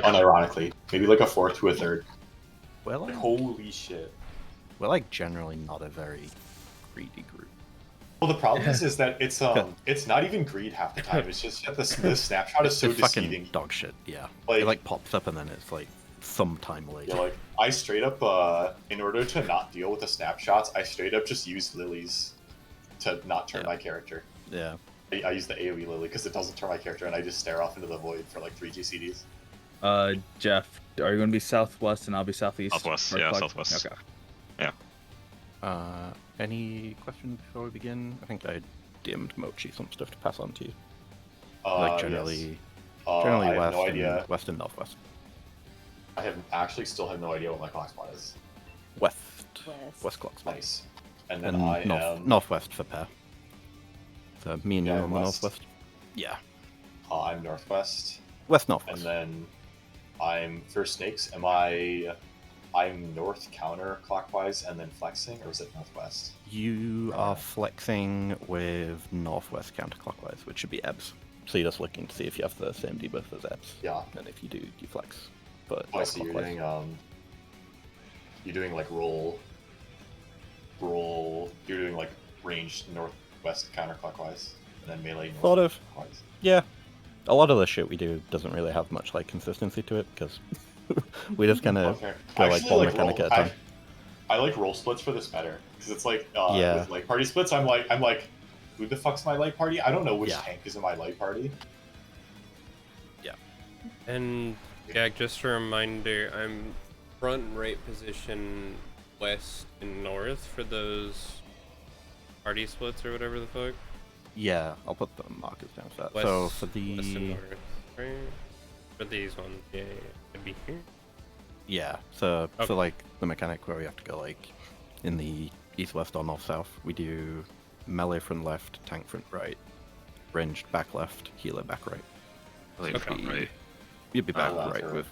unironically. Maybe like a fourth to a third. We're like, Holy shit. we're like generally not a very greedy group. Well, the problem is that it's not even greed half the time. It's just that the snapshot is so It's fucking deceiving. dog shit, yeah. Like- it like pops up and then it's like some time later. Yeah, like I straight up, in order to not deal with the snapshots, I straight up just use lilies to not turn my character. Yeah. I use the AoE lily because it doesn't turn my character, and I just stare off into the void for like 3 GCDs. Jeff, are you going to be southwest and I'll be southeast? Southwest, yeah, southwest. Okay. Yeah. Any questions before we begin? I think I DM'd Mochi some stuff to pass on to you. Generally, yes. generally I have west, no idea. and west and northwest. I have actually still have no idea what my clock spot is. West clock spot. Nice. And then And I am... northwest for pair. So me and you Yeah, on the west. northwest. Yeah. I'm northwest. West And northwest. then I'm for snakes. I'm north counterclockwise and then flexing, or is it northwest? You are flexing with northwest counterclockwise, which should be EBS. So you're just looking to see if you have the same debuff as EBS. Yeah. And if you do, you flex. But Oh, I see. You're doing like roll. You're doing like ranged northwest counterclockwise, and then melee Sort of. northwest. Yeah. A lot of the shit we do doesn't really have much like consistency to it because we just kind of Okay. go like Actually, one mechanic at a time. I like roll splits for this better because it's like Yeah. with like party splits. I'm like, who the fuck's my light party? I don't know which Yeah. tank is in my light party. And yeah, just a reminder, I'm front and right position, west and north for those party splits or whatever the fuck. Yeah, I'll put the markers down for that. West, So for west and the north, right? For these ones, yeah, it'd be here. yeah, so Okay. for like the mechanic where we have to go like in the east, west, or north, south, we do melee front left, tank front right, ranged back left, healer back right. Really Okay. front right. You'd be back Oh, right sure. with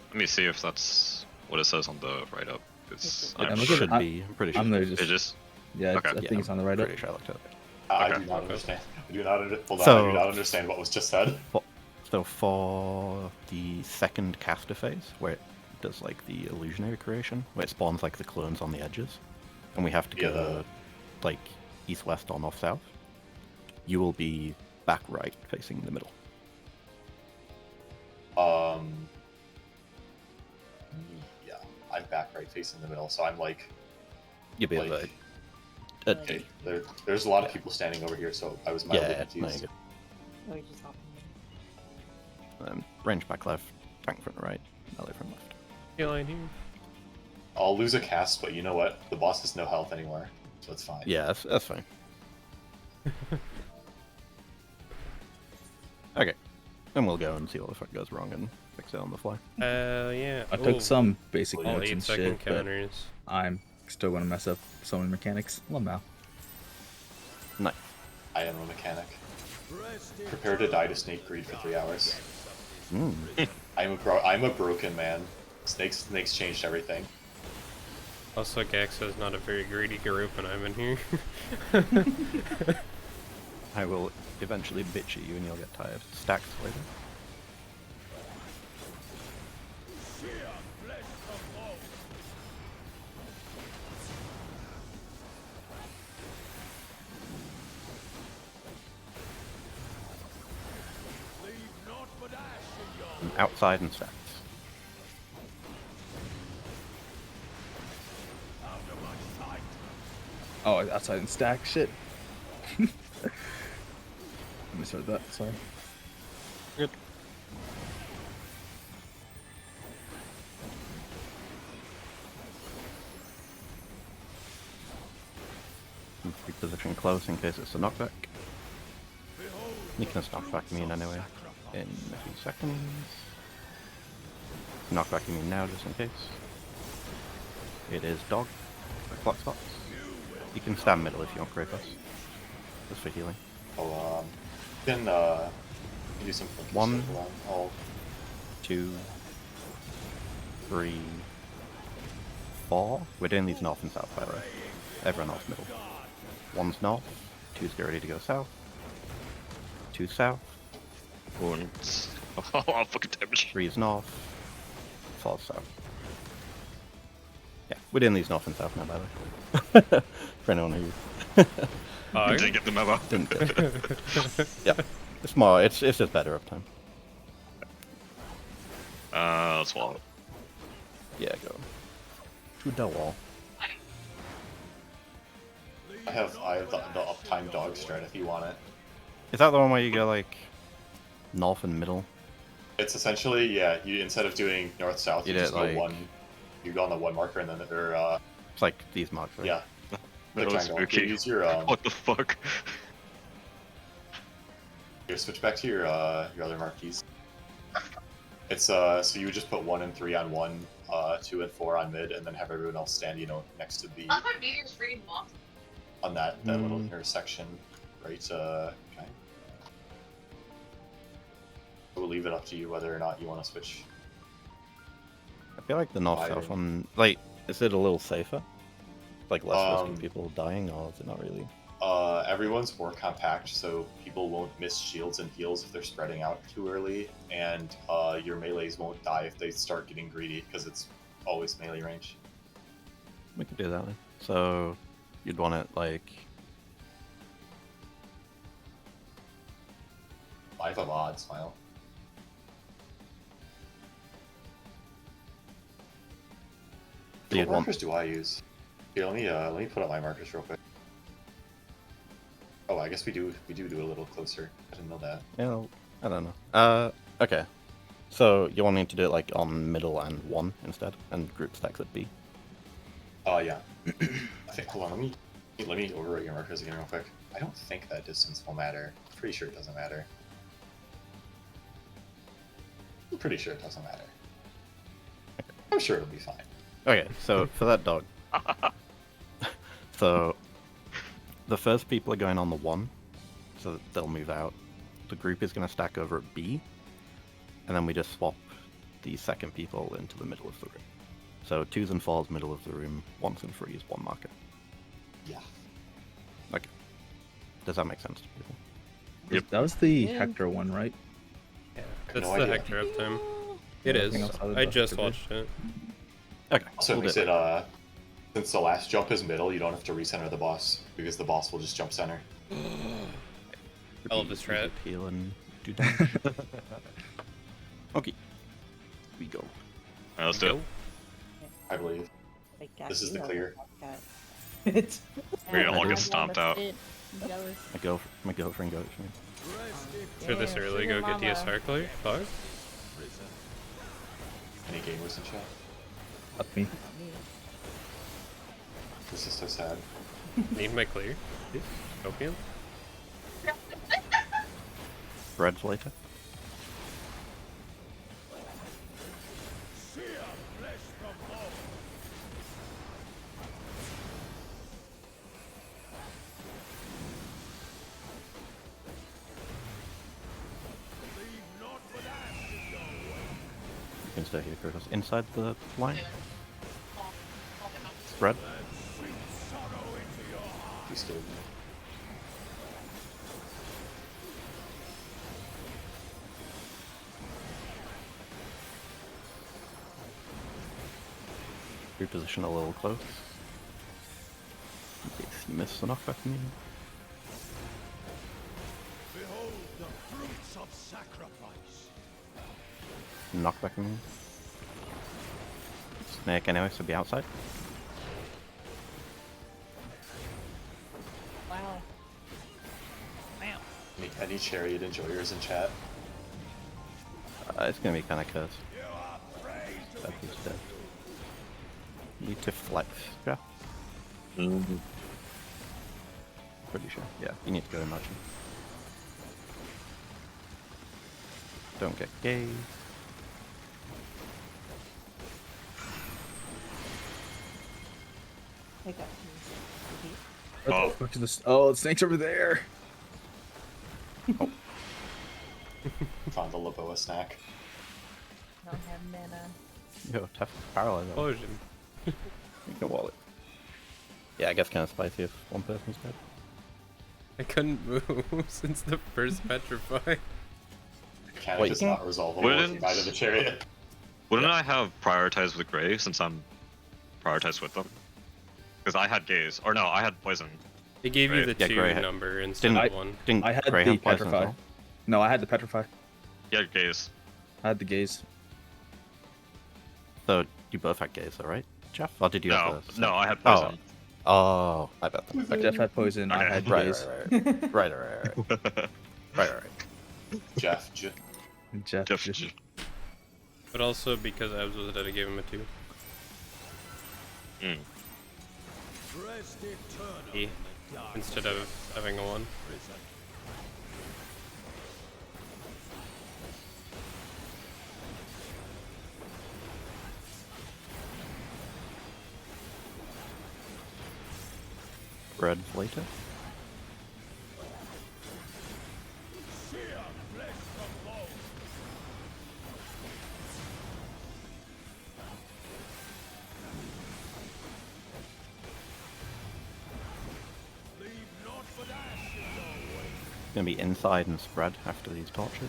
Let me see if that's what it says on the write up. It's Yeah, I'm look at sure should it. be. I'm pretty sure. I'm there it just... is. Yeah, Okay. I think it's on the right up. Pretty sure I looked at it. I Okay. do not understand. I do not hold on. So- I do not understand what was just said. So for the second caster phase, where it does like the illusionary creation, where it spawns like the clones on the edges, and we have to Yeah, go like east, west, or north, south, you will be back right facing the middle. Yeah, I'm back right facing the middle, so I'm like, You'll be Like- at okay, there's a lot of people standing over here, so I was mildly yeah, there confused. you Or we just hop go. Range back left, tank front right, melee front left. Yeah, line here. I'll lose a cast, but you know what? The boss has no health anymore, so it's fine. Yeah, that's fine. Okay, then we'll go and see what the fuck goes wrong and fix it on the fly. Yeah. I took some basic all notes 8 and second shit, but counters. I'm still going to mess up so many mechanics. Lamau. Nice. I am a mechanic. Prepare to die to snake greed for 3 hours. Mm. I'm a broken man. Snakes changed everything. Also, Gaxa is not a very greedy group, and I'm in here. I will eventually bitch at you and you'll get tired. Stacks later. Outside and stacks. Oh, outside and stack shit. I misheard that, sorry. Good. Reposition close in case it's a knockback. You can just knockback me in anyway in a few seconds. Knockback me now just in case. It is dog. Clock spots. You can stand middle if you want Kratos. Just for healing. Oh, you can do some focus. 1, Oh, 2, 3, 4. We're doing these north and south, by the way. Everyone else middle. 1's north, 2's get ready to go south, 2 south, Und Oh, fucking damage. 3 is north, 4 is south. Yeah, we're doing these north and south now, by the way. For anyone who Didn't get the memo. didn't get it. Yeah, it's more, it's just better uptime. Let's wall it. Yeah, go. To the wall. I have the uptime dog strat if you want it. Is that the one where you go like north and middle? It's essentially, yeah, you instead of doing north south, You you did just it, like- go one. You go on the one marker and then It's like these marks, right? yeah. The That was triangle. spooky. You use your What the fuck? Here, switch back to your other marquees. It's so you would just put 1 and 3 on one, 2 and 4 on mid, and then have everyone else stand, next to the on that little intersection, right? Okay. We'll leave it up to you whether or not you want to switch. I feel like the north Fighting. south one, like, is it a little safer? Like less risk Um, of people dying, or is it not really? Everyone's more compact, so people won't miss shields and heals if they're spreading out too early, and your melees won't die if they start getting greedy, because it's always melee range. We could do that then. So you'd want it like I have a VOD, smile. So What you'd want markers do I use? Here, let me put up my markers real quick. Oh, I guess we do a little closer. I didn't know that. yeah, I don't know. Okay. So you want me to do it like on middle and 1 instead, and group stacks at B. Yeah. I think. Hold on. Let me overwrite your markers again real quick. I don't think that distance will matter. I'm pretty sure it doesn't matter. I'm pretty sure it doesn't matter. I'm sure it'll be fine. Okay, so for that dog. So the first people are going on the 1, so that they'll move out. The group is going to stack over at B, and then we just swap the second people into the middle of the room. So 2s and 4s middle of the room, 1s and 3s 1 marker. Yeah. Okay. Does that make sense to people? Yep. That was the Hector one, right? Yeah, that's no the idea. Hector uptime. It is. Anything else out of I the just Hector watched it. Okay. Also, we'll makes do it since the last jump is middle, you don't have to recenter the boss because the boss will just jump center. I love this strat. Heal and do damage. Okay. We go. Alright, let's do it. I believe. This is the clear. It's We're gonna all get stomped out. My girlfriend goes for me. Should this early go get DSR clear? Fuck. Any gamers in chat? Up me. This is so sad. Need my clear? Opium? Breads later. You can stay here, Curtis. Inside the line. Spread. You scared me. Reposition a little close. In case you miss enough back from you. Behold the fruits of sacrifice. Knock back from you. Snake anyway, so be outside. Wow. Wow. Any chariot enjoyers in chat? It's gonna be kind of cursed. That piece dead. Need to flex. Yeah. Pretty sure. Yeah, you need to go in motion. Don't get gay. I got you. What Oh. the fuck is this? Oh, the snake's over there. Found the Laboa snack. Don't have mana. Yo, tough paralyze. Explosion. You can wall it. Yeah, I guess kind of spicy if one person's dead. I couldn't move since the first petrify. I mechanic Wait, is you not can- resolvable Wouldn't- with the Guide of the Chariot. Wouldn't I have prioritized with Gray since I'm prioritized with them? Because I had Gaze. Or no, I had Poison. They gave you Right. the Yeah, 2 Gray had- number instead Didn't, of 1. didn't I had Gray the have poison as petrify. well? No, I had the petrify. Yeah, Gaze. I had the gaze. So you both had gaze, though, right, Jeff? Or did you No, have the... no, I had Poison. Oh, I bet that. Okay. Jeff had poison. I Okay. had Right, gaze. right. Jeff, Jeff. Jeff. But also because Abs was dead, I gave him a 2. Mm. Rest eternal E. in the dark Instead of having a 1. prison. Red later. Sear flesh from bone. Leave naught but ash in your way. Gonna be inside and spread after these torches.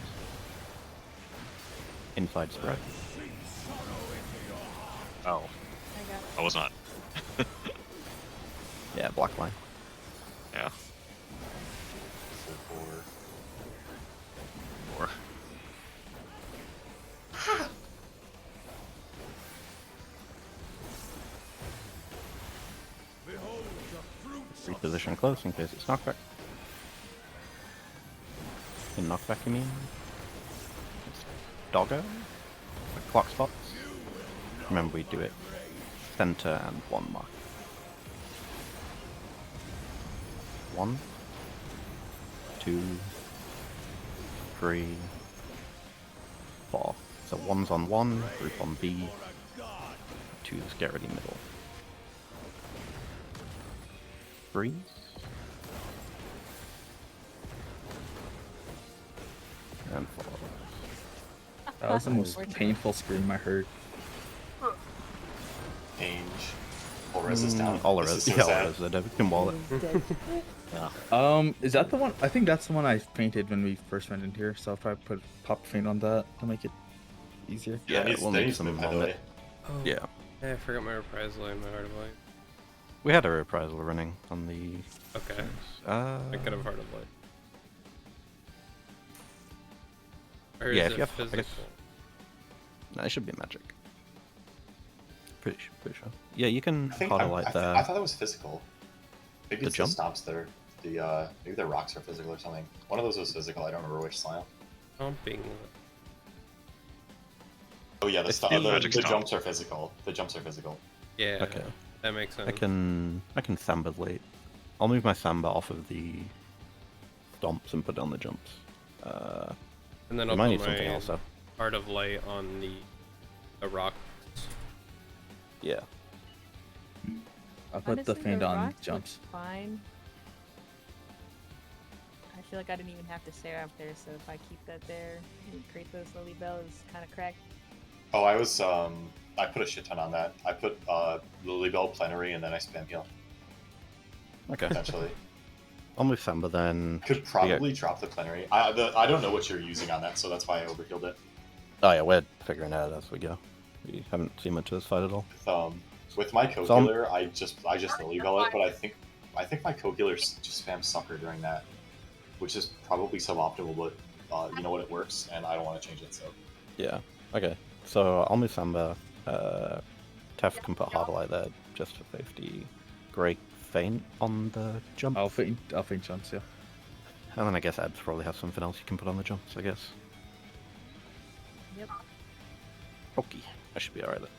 Inside spread. Sink sorrow into your heart. Oh, I got I was not. Yeah, black line. Yeah. so for Or Behold the fruits of Reposition close in case it's knockback. In knockback, you mean? It's doggo? Like clock spots? Remember, we do it center and 1 mark. 1, 2, 3, 4. So 1's on 1, group on B, 2's get ready middle. 3's. And 4. That was the most painful scream I heard. change. All res is down. All the This res, is so yeah, all sad. res, the David can wallet. Is that the one? I think that's the one I painted when we first went in here. So I'll probably put pop paint on that to make it easier. Yeah, he's- we'll that need needs to some move, by the on way. it. Oh, Yeah, I forgot my reprisal and my Heart of Light. we had a reprisal running on the. Okay. Uh, I could have Heart of Light. Or Yeah, is if you it have- I guess- physical? no, it should be magic. Pretty sure. Yeah, you can I think auto I, light I, there. I thought that was physical. Maybe The it's jump? the stomps there. The maybe the rocks are physical or something. One of those was physical. I don't remember which slam. Stomping. Oh yeah, the, It's sto- the the, magic the stomp. jumps are physical. The jumps are physical. Yeah. Okay. That makes sense. I can samba late. I'll move my samba off of the stomps and put it on the jumps. And then We I'll might put need something my else though. Heart of Light on the rock. Yeah. I'll put the Honestly, feint on rocks look jumps. Fine. I feel like I didn't even have to stare out there, so if I keep that there and create those Lily Bells kind of cracked. Oh, I was I put a shit ton on that. I put Lilybell Plenary and then I spam heal Okay. potentially. I'll move samba then. Could probably drop the Plenary. I don't know what you're using on that, so that's why I overhealed it. Oh yeah, we're figuring it out as we go. We haven't seen much of this fight at all. With my So I'm- co-healer, I just Lilybell it, but I think my co-healer just spams Sucker during that, which is probably suboptimal, but you know what, it works, and I don't want to change it. So Yeah. Okay. So I'll move samba. Tef can put hard light there just for safety. Great feint on the jump. I'll feint jumps, yeah. And then I guess Abs probably has something else you can put on the jumps, I guess. Yep. Okay. I should be alright then.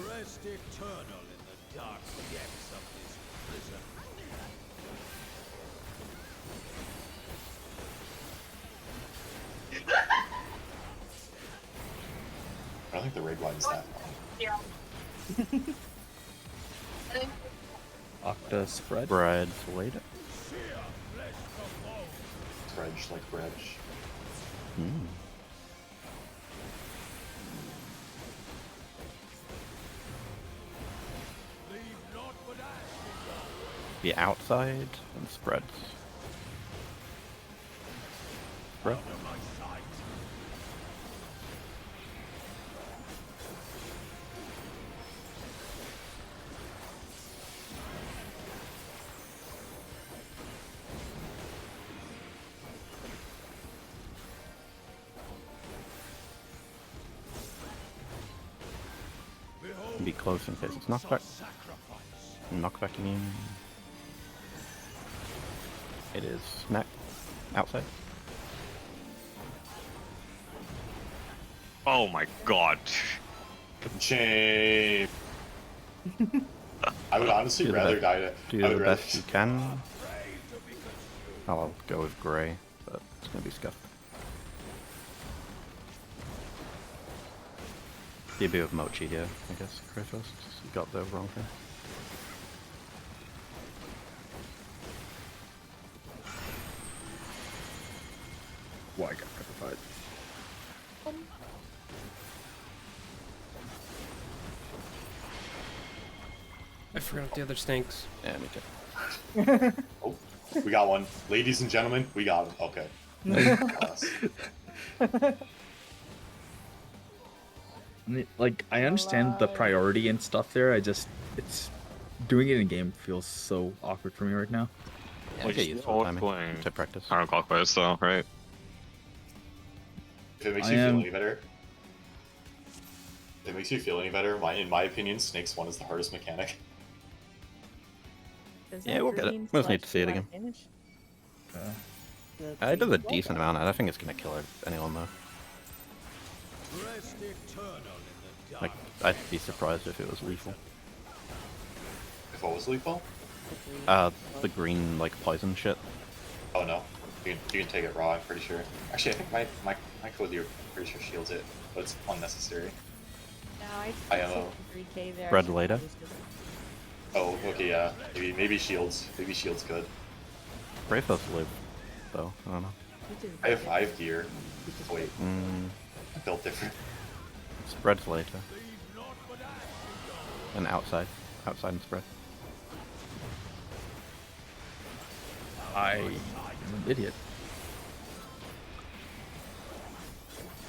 Rest eternal in the dark depths of this prison. I don't think the raid line is that long. Octa spread. Bread later. Sear flesh from bone. Dredge like Dredge. Be outside and spreads. Spread. Be close in case it's knockback. Knockbacking in. It is smack outside. Oh my god. Shame. I would honestly Do the rather best- die to. Do I the would best rather. you can. I'll go with grey, but it's gonna be scuffed. Be a bit of Mochi here, I guess. Grey first. You got the wrong thing. Why I got petrified? I forgot what the other stinks. Yeah, me too. Oh, we got one. Ladies and gentlemen, we got him. Okay. Like, I understand the priority and stuff there. It's doing it in game feels so awkward for me right now. Yeah, Like, get used to all timing playing to practice. counterclockwise though, right? If it makes I you feel am- any better. If it makes you feel any better, in my opinion, Snake's one is the hardest mechanic. Does Yeah, that we'll get it. green We just need to slash see it do again. damage? It does a decent amount. I don't think it's gonna kill anyone though. Rest eternal in the dark. Like, I'd be surprised if it was lethal. If it was lethal? The green, like, poison shit. Oh no. You can take it raw, I'm pretty sure. Actually, I think my code here, I'm pretty sure shields it, but it's unnecessary. No, I took know. 3K there. Spread I should later. have used it. Oh, okay, yeah. Maybe shields. Maybe shields good. Grey first live, though. I don't know. Which is I have good. 5 gear. Wait, Mm, I built different. spreads later. And outside. Outside and spread. I'm an idiot.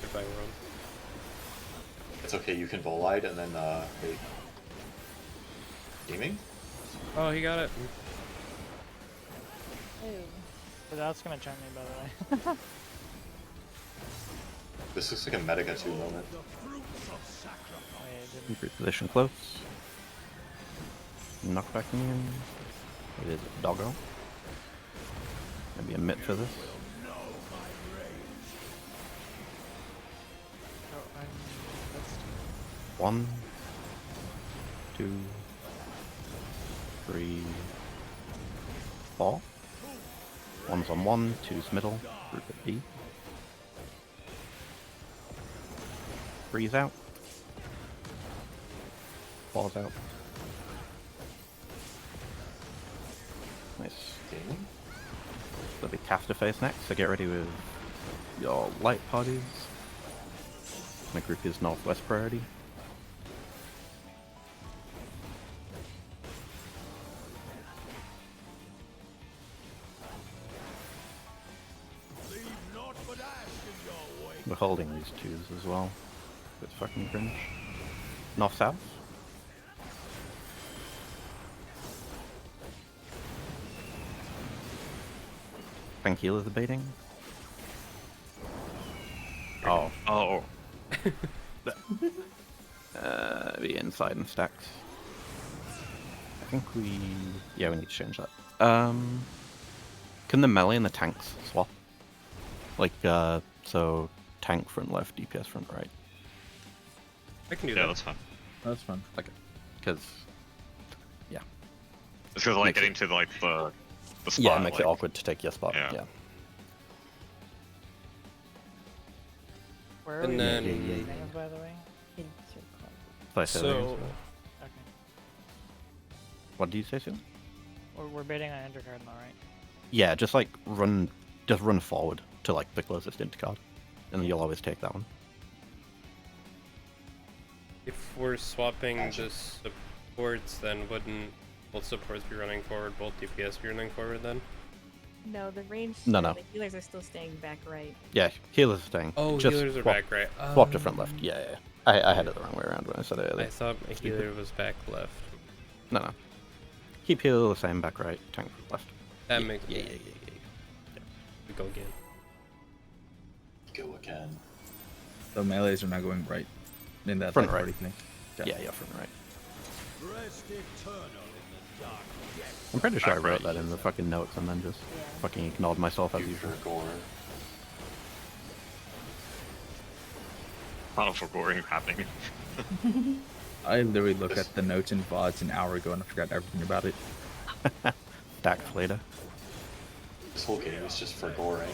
If I were on. It's okay, you can volide and then, wait. Gaming? Oh, he got it. Ew. So that's gonna chime me, by the way. This looks like a Medica 2 moment. Wait, didn't... Reposition close. Knockbacking in. It is doggo. Maybe a mitt for this. Oh, that's... 1, 2, 3, 4. One's on 1, 2's middle, group at B. 3's out. 4's out. Nice. Gaming? There'll be caster phase next, so get ready with your light parties. My group is northwest priority. Leave naught but ash in your wake. We're holding these twos as well. It's fucking cringe. North south. Thank you, the baiting. Oh, Oh, be inside and stacked. I think we need to change that. Can the melee and the tanks swap? Like, so tank front left, DPS front right. I can do yeah, that. that's fine. That's fun. Okay, because It's because like Makes getting to like the spot. yeah, it makes like, it awkward to take your spot. Yeah. Yeah. Where are And we then- making Yeah. these things, by the way? Did I say that? So, Okay. What do you say, Sil? We're baiting on undercard now, right? Yeah, just run forward to like the closest intercard, and then you'll always take that one. if we're swapping Gotcha. the supports, then wouldn't both supports be running forward, both DPS be running forward then? No, the range. No, or no. The healers are still staying back right. Yeah, healers are staying. Oh, Just healers are swap, back right. Swap to front left. Yeah, yeah. I had it the wrong way around when I said it I earlier. thought my healer was back left. No. Keep healer the same, back right, tank front left. That yeah, makes yeah, sense. yeah. We go again. Go again. The melees are now going right in that Front like, right. party thing. Yeah, front right. Rest eternal in the dark depths. I'm pretty sure I Back wrote right. that in the fucking notes and then just Yeah. fucking ignored myself as You usual. for gore. A lot of foregoing happening. I literally looked at the notes in VODs an hour ago and I forgot everything about it. Stacks later. This whole game is just for goring.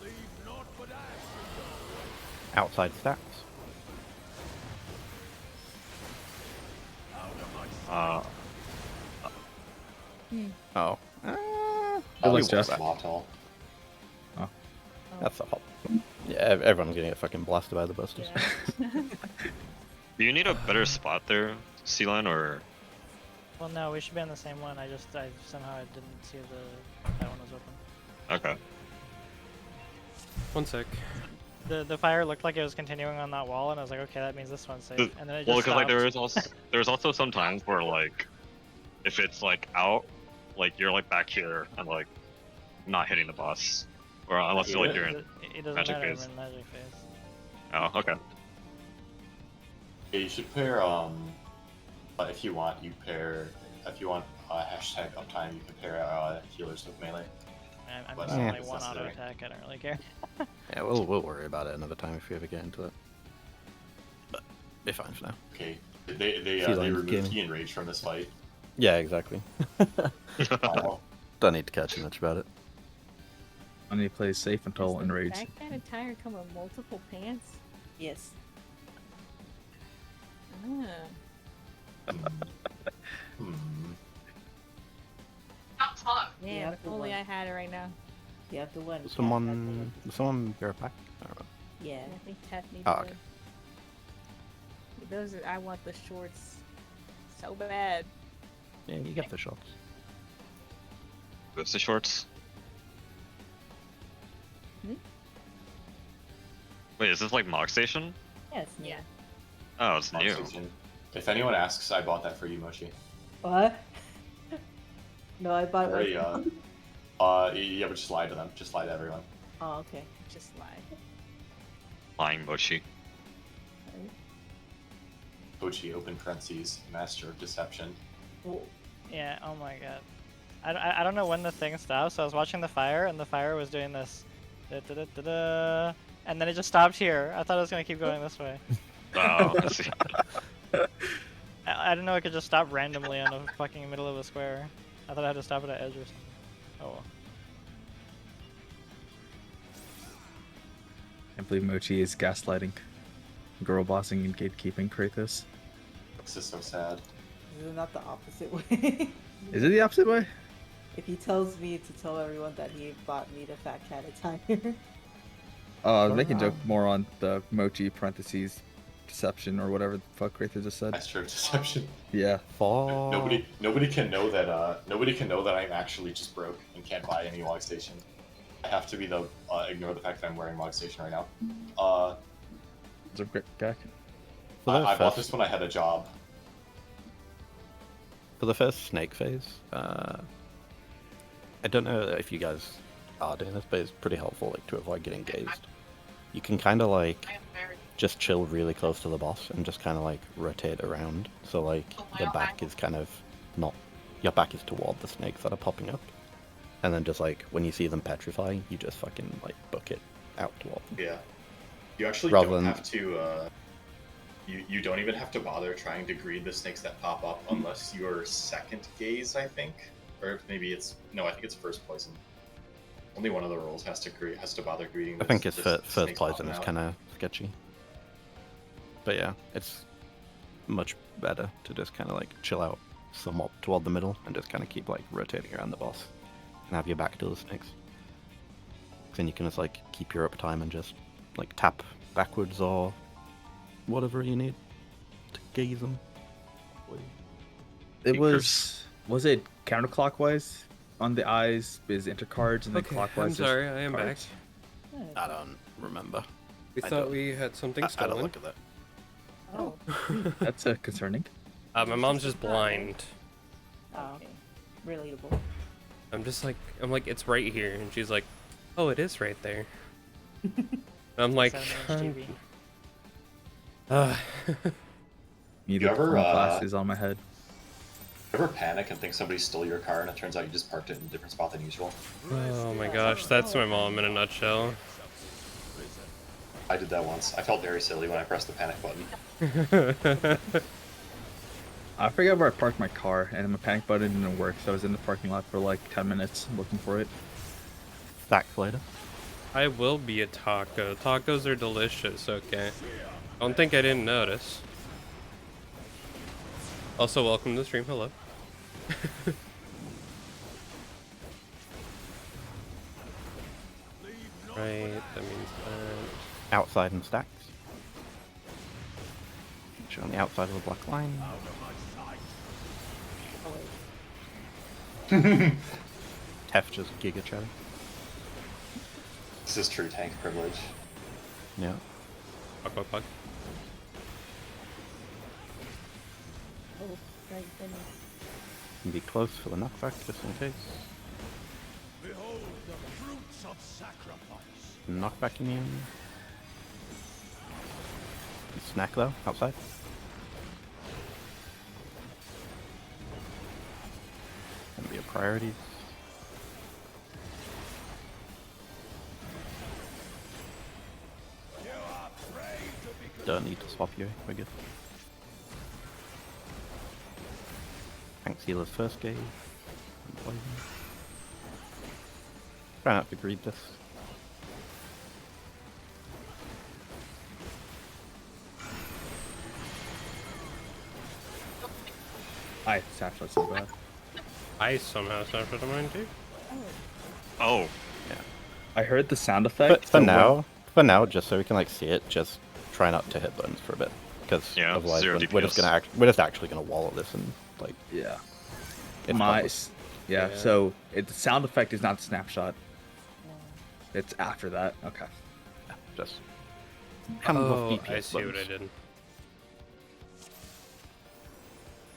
Leave naught but ash. Outside stacks. Oh. It was just just- Motel. That's a hop. Yeah, everyone's gonna get fucking blasted by the busters. Yeah. Do you need a better spot there, C-Line, or Well, no, we should be on the same one. I somehow I didn't see that one was open. okay? One sec. The fire looked like it was continuing on that wall, and I was like, okay, that means this one's safe. And then it just Well, because like stopped. there's also some times where like if it's like out, like you're like back here and like not hitting the boss, or unless you're like you're in. It doesn't magic matter. phase. I'm in magic phase. Oh, okay. Yeah, you should pair, if you want, hashtag uptime, you can pair, healers with melee. I'm But just yeah. only it's one auto necessary. attack. I don't really care. Yeah, we'll worry about it another time if we ever get into it. But be fine for now. Okay. They Feelings removed gaming. key and rage from this fight. Yeah, exactly. Oh, Don't need to care too much about it. I need to play safe until Does the enraged. backpack attire come with multiple pants? Yes. Ah. hmm. Yeah, Yeah, if the only one. I had it right now. You have to one. cat, Someone that's the bear it back? I don't know. one. Yeah. I think Tat needs Oh, to- okay. Those are, I want the shorts so bad. Yeah, you get the shots. What's the shorts? Hmm? Wait, is this like Mog Station? Yes. Yeah. Oh, it's new. Oxygen. If anyone asks, I bought that for you, Mochi. What? No, I bought Already, one. yeah, but just lie to them. Just lie to everyone. Oh, okay. Just lie. Lying Mochi. Mochi, open parentheses, master of deception. Well, Yeah. Oh my god. I don't know when the thing stopped. So I was watching the fire, and the fire was doing this, da-da-da-da-da, and then it just stopped here. I thought it was gonna keep going this way. Oh, I see. I didn't know it could just stop randomly on the fucking middle of a square. I thought I had to stop at an edge or something. Oh well. I believe Mochi is gaslighting, girl bossing, and gatekeeping Kratos. This is so sad. this is not the opposite way. Is it the opposite way? If he tells me to tell everyone that he bought me the fat cat attire. I was making a joke more on the Mochi parentheses deception or whatever the fuck Kratos just said. Master of deception. Yeah. Fall. Nobody can know that. Nobody can know that I'm actually just broke and can't buy any log station. I have to be the ignore the fact that I'm wearing log station right now. It's a great guy. For the I bought first- this when I had a job. For the first snake phase, I don't know if you guys are doing this, but it's pretty helpful like to avoid getting gazed. You can kind of like just chill really close to the boss and just kind of like rotate around. So like the back is kind of not, your back is toward the snakes that are popping up. And then just like when you see them petrify, you just fucking like book it out toward them. Yeah. You actually Rather don't than- have to. You don't even have to bother trying to greed the snakes that pop up unless you're second gaze, I think, or maybe it's no. I think it's first poison. Only one of the rolls has to bother greeting. I think it's the first snakes poison popping is out. kind of sketchy. But yeah, it's much better to just kind of like chill out somewhat toward the middle and just kind of keep like rotating around the boss and have your back to the snakes. and you can just like keep your uptime and just like tap backwards or whatever you need to gaze them. It was it counterclockwise on the eyes is intercards and then Okay, clockwise I'm is sorry, I am back. cards? I don't remember. We I thought don't- we had something I don't stolen. look at that. Oh. That's concerning. My mom's just blind. Oh, okay. Relatable. I'm like, it's right here, and she's like, oh, it is right there. I'm like, 7-inch TV. Need You to ever, put my glasses on my head. Ever panic and think somebody stole your car and it turns out you just parked it in a different spot than usual? oh my gosh, that's my mom in a nutshell. I did that once. I felt very silly when I pressed the panic button. I forgot where I parked my car, and my panic button didn't work, so I was in the parking lot for like 10 minutes looking for it. Stacks later. I will be a taco. Tacos are delicious, okay. Don't think I didn't notice. Also, welcome to the stream. Hello. Right, that means that. Outside and stacks. Show on the outside of the black line. Tef just giga chatting. This is true tank privilege. Yeah. Pug. Oh, right, then. Can be close for the knockback just in case. Behold the fruits of sacrifice. Knockback immune. Snack though, outside. Gonna be a priority. Don't need to swap you, we're good. Thanks healer's first game. Try not to greed this. I Satchel so bad. I somehow suffered a mine too. Oh, Yeah. I heard the sound But effect. for now, just so we can like see it, just try not to hit buttons for a bit, because Yeah, otherwise zero we're just DPS. we're just actually gonna wall this and like Yeah. it's My pointless. yeah. Yeah. So the sound effect is not the snapshot. It's after that. Okay. Just handle Oh, DPS I see what I buttons. did.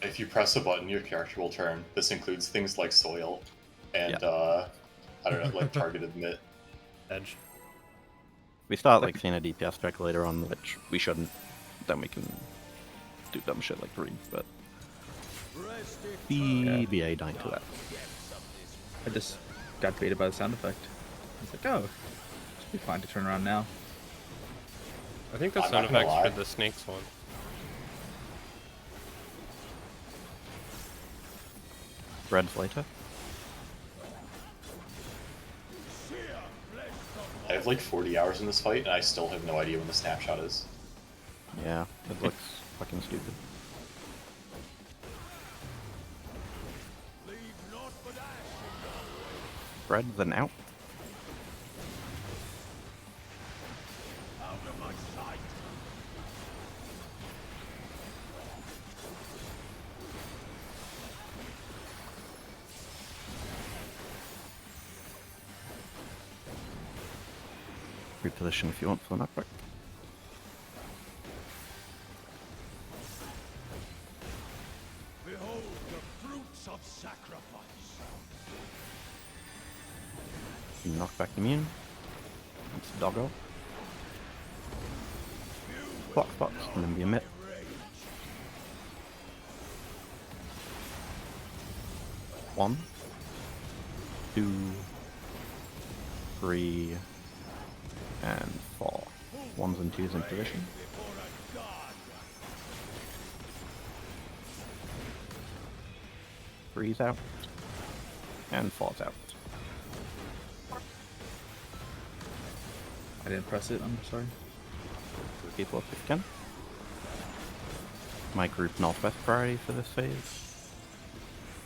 If you press a button, your character will turn. This includes things like soil and, I don't know, like targeted mitt. Edge. We start like seeing a DPS spec later on, which we shouldn't. Then we can do dumb shit like green, but BA dying to that. I just got baited by the sound effect. I was like, oh, should be fine to turn around now. I think the I'm sound not gonna effects lie. for the snakes one. Reds later. I have like 40 hours in this fight, and I still have no idea when the snapshot is. Yeah, it looks fucking stupid. Red, then out. Reposition if you want for the knockback. Behold the fruits of sacrifice. Knockback immune. It's doggo. Block spots, and then be emit. One, 2, 3, and 4. 1s and 2s in position. Three's out, and 4's out. I didn't press it. I'm sorry. People up if you can. My group northwest priority for this phase.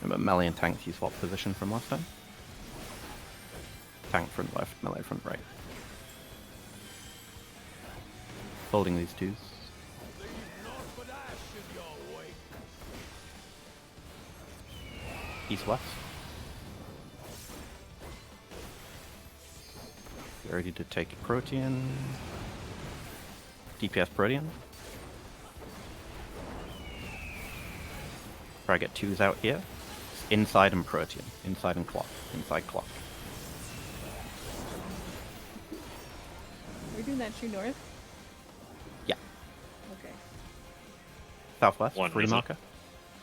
Remember melee and tanks you swap position from last time. Tank front left, melee front right. Holding these twos. East west. Get ready to take a Protean. DPS Protean. Try to get twos out here. Inside and Protean. Inside and clock. Inside clock. We're doing that true north? Yeah. Okay. Southwest, One, free is it? marker.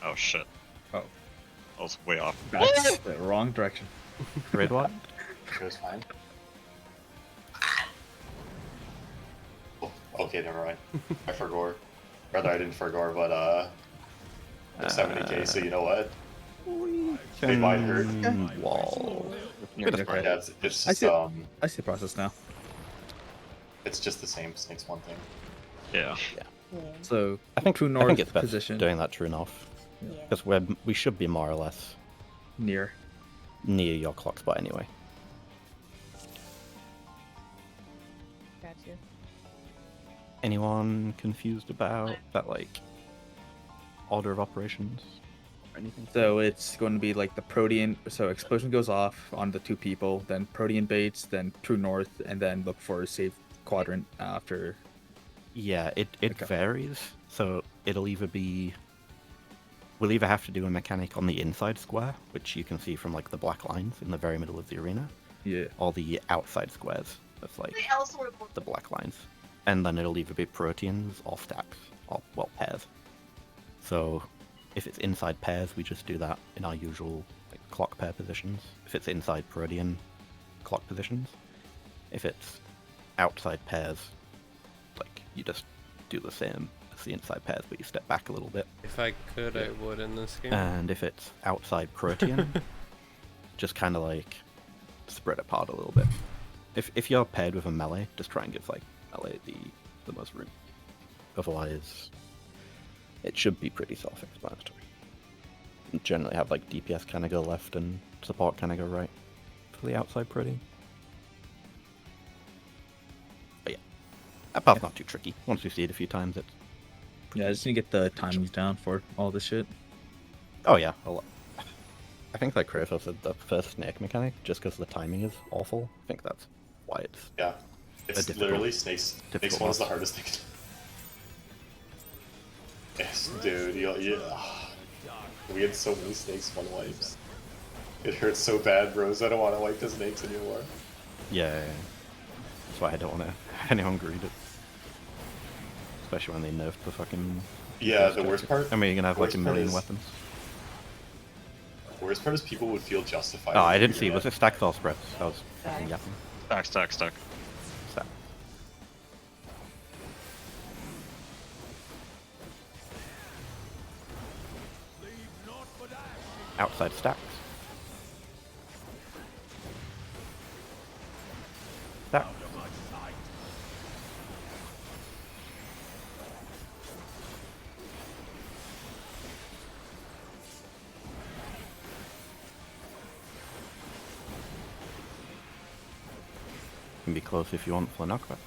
Oh shit. Oh. I was way off. That's the wrong direction. Red one. It was fine. Oh, okay, never mind. I forgot. Rather, I didn't forget, but it's 70k, so you know what? They might hurt. Wall. Yeah, Good okay. Yeah, it's I just see, I see the process now. it's just the same. Snake's one thing. Yeah. Yeah. So I think true I north think it's best position doing that true north Yeah. because we should be more or less near. near your clock spot anyway. Gotcha. Anyone confused about that like order of operations or anything? So it's going to be like the Protean. So explosion goes off on the two people, then Protean baits, then true north, and then look for a safe quadrant after. Yeah, it Okay. varies. So it'll either be we'll either have to do a mechanic on the inside square, which you can see from like the black lines in the very middle of the arena, Yeah. or the outside squares. That's like the black lines. And then it'll either be Proteans or stacks, or, well, pairs. So if it's inside pairs, we just do that in our usual like, clock pair positions. If it's inside Protean, clock positions. If it's outside pairs, like you just do the same as the inside pairs, but you step back a little bit. If I could, I would in this game. And if it's outside Protean, just kind of like spread apart a little bit. If you're paired with a melee, just try and give like melee the most room. Otherwise, it should be pretty self-explanatory. You generally have like DPS kind of go left and support kind of go right for the outside Protean. But yeah, that part's not too tricky. Once you see it a few times, it's Yeah, I just need to get the timings down for all this shit. oh yeah. I think like Kratos said the first snake mechanic, just because the timing is awful. I think that's why it's Yeah, it's difficult- literally Snake's. Snake's difficult one is the boss. hardest thing. Yes, dude. We had so many Snakes one wipes. It hurts so bad, bros. I don't want to wipe the Snakes anymore. yeah. That's why I don't want to anyone greed it, especially when they nerfed the fucking. Yeah, the worst part. I mean, you're gonna have like worst a part million is- weapons. The worst part is people would feel justified. Oh, I in didn't doing see. Was that. it stacks or spreads? I was fucking yapping. Stack. Stack. Outside stacks. Stack. Can be close if you want for knockback.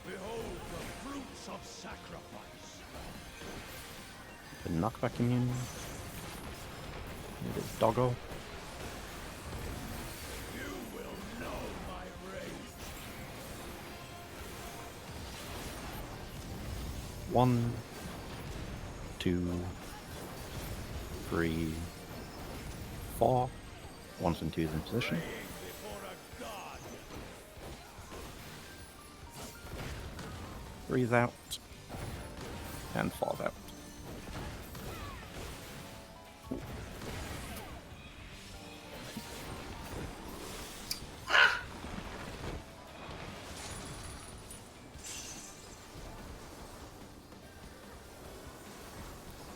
Behold the fruits of sacrifice. The knockback immune. It is doggo. You will know my rage. 1, 2, 3, 4. Ones and twos in position. Before a god. 3's out. And 4's out.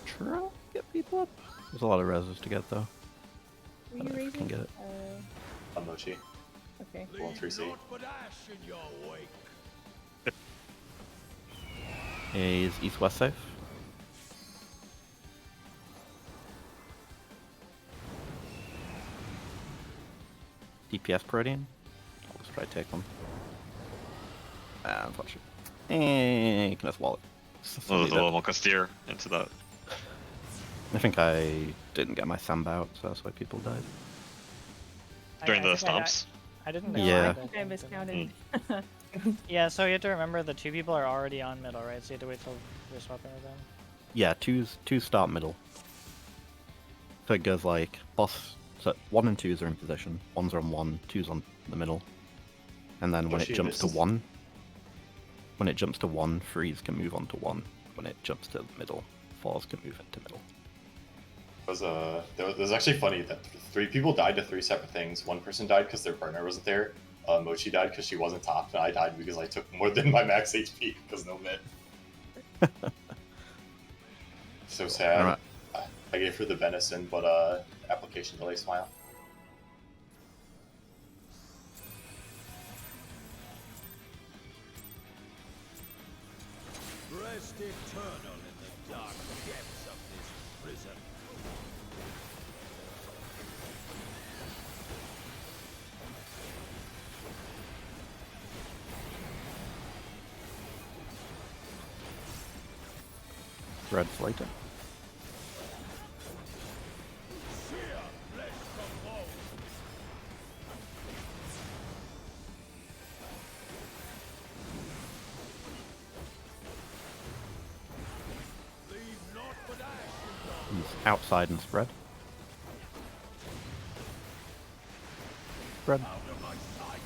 Try to get people up. There's a lot of reses to get though. Were I you don't know if I raising? can get it. On Mochi. Okay. Go on 3C. Naught but ash in your wake. Is east-west safe? P8S Protein. I'll just try to take one. Unfortunately. You can just wall it. Oh, there's a little more steer into that. I think I didn't get my Samba out, so that's why people died. During the think I died. stomps? I didn't No, Yeah. I think I miscounted. Yeah, so you have to remember the 2 people are already on middle, right? So you have to wait till you're swapping with them. Yeah, two start middle. So it goes like boss. So 1 and 2s are in position. 1's on 1, 2's on the middle, and then when it Yoshi, jumps to this is- 1, 3s can move on to 1. When it jumps to the middle, 4s can move into middle. It was actually funny that 3 people died to 3 separate things. 1 person died because their partner wasn't there. Mochi died because she wasn't top, and I died because I took more than my max HP because no mid. So sad. Alright. I gave her the venison, but application delay smile. Rest eternal in the dark depths of this prison. Red Slater. Sear flesh from bone. Leave naught but ash in your He's outside and spread. Spread. out of my sight.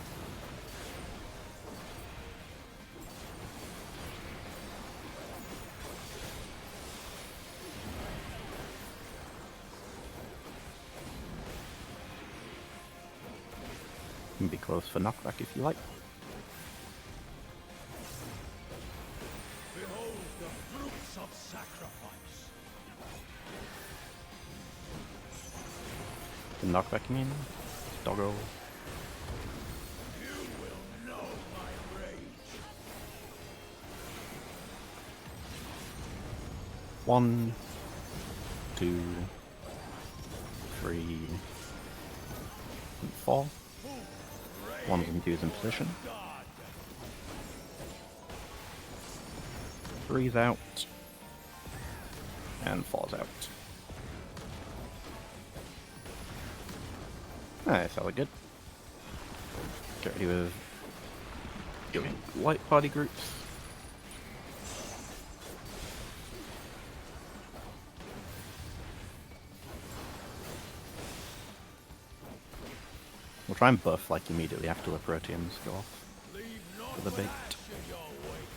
You can be close for knockback if you like. Behold the fruits of sacrifice. The knockback, you mean? Doggo. You will know my rage. 1, 2, 3, and 4. 1 and 2's in position. 3's out. And 4's out. Nice, that was good. Get ready with your light party groups. We'll try and buff like immediately after the Proteans go off Leave naught for the but bait. ash in your wake.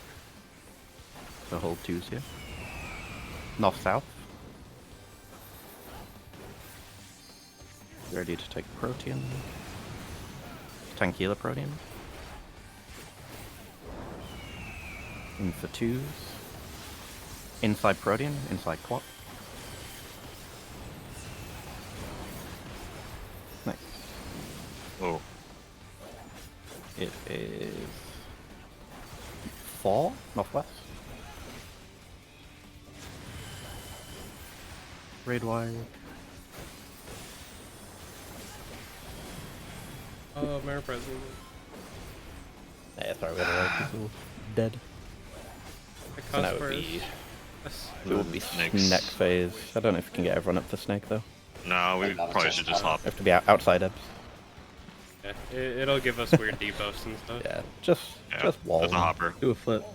So hold 2s here. North-south. Ready to take Protean. Tankila Protean. In for 2s. Inside Protean, inside Clock. Nice. Oh, It is 4 northwest. Raid wide. Oh, Mayor President. Yeah, sorry, we had a lot of people dead. The So now it would Cuspers. be, Yes. it would be Snakes. neck phase. I don't know if we can get everyone up for snake though. no, we probably should just hop. We have to be outside ebs. Yeah, it'll give us weird debuffs and stuff. Yeah, just Yeah, wall. there's a them. hopper. Do a flip.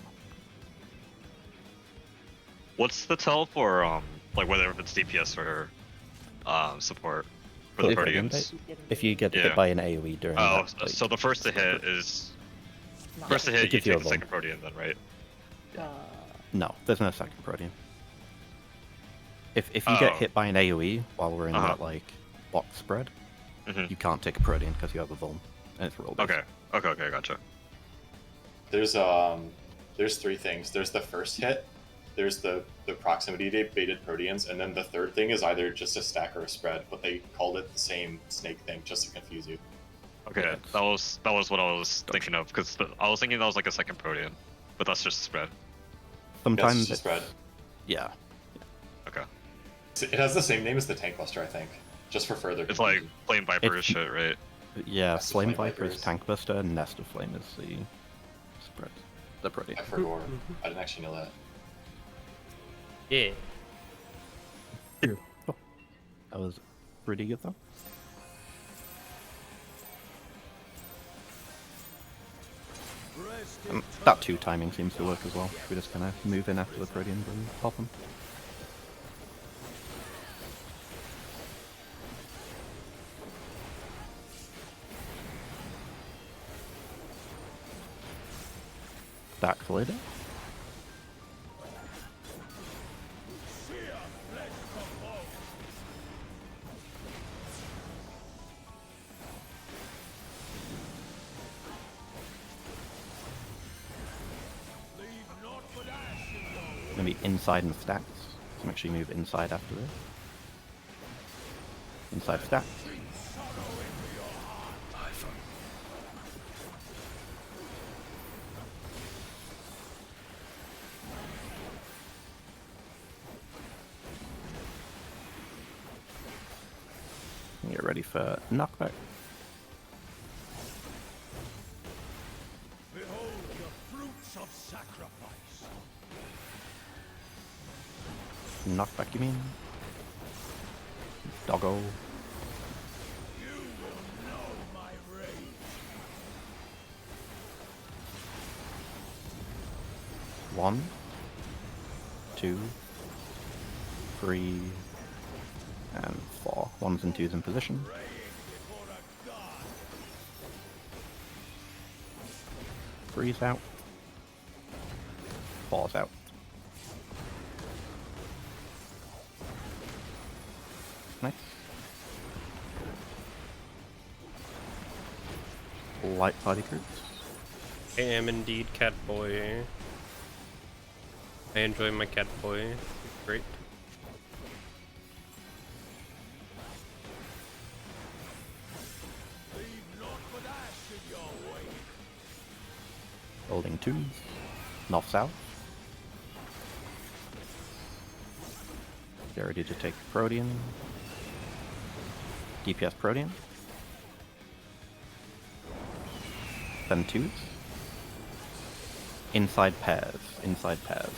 What's the tell for like whether if it's DPS or support for the If- Proteans? If you get Yeah. hit by an AoE during Oh, that, like, so the first to hit is first to it hit. You gives you take a the roll. second Protean, then right? no, there's no second Protean. If you get Oh. hit by an AoE while we're in Uh-huh. that like box spread, Mhm. you can't take a Protean because you have a vuln and it's roll based. Okay, gotcha. There's 3 things. There's the first hit, there's the proximity baited Proteans, and then the third thing is either just a stack or a spread, but they called it the same snake thing just to confuse you. Okay, Yeah, that was what I was thinking of because I was thinking that was like a second Protean, but that's just a spread. Sometimes just a it's, spread. yeah, Okay, It has the same name as the Tank Buster, I think, just for further it's like confusion. plain Viper It's- shit, right? Yeah, Nest of Flame Flame Viper is Vipers. Tank Buster, and Nest of Flame is the spread. The Protean. I forgot. I didn't actually know that. Yeah. That was pretty good though. That 2 timing seems to work as well. We just kind of move in after the Proteans and pop them. Back for later. Gonna be inside and stacks. So make sure you move inside after this. Inside stacks. Get ready for knockback. Behold the fruits of sacrifice. Knockback, you mean? Doggo. You will know my rage. One, 2, 3, and 4. 1s and 2s in position. Freeze out. 4's out. Nice. Light party groups. I am indeed Catboy. I enjoy my Catboy. He's great. Holding 2s. North south. Get ready to take Protean. DPS Protean. Then 2s. Inside pairs. Inside pairs.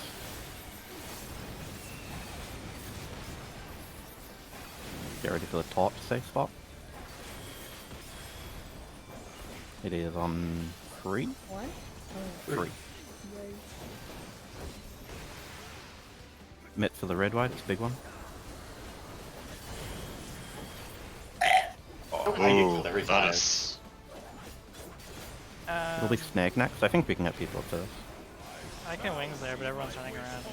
Get ready for the torch safe spot. It is on 3. What? 3. Mitt for the red white, it's a big one. Oh, I get killed every time. Nice. It'll be snake next. I think we can get people up to this. I can wings there, but everyone's running around.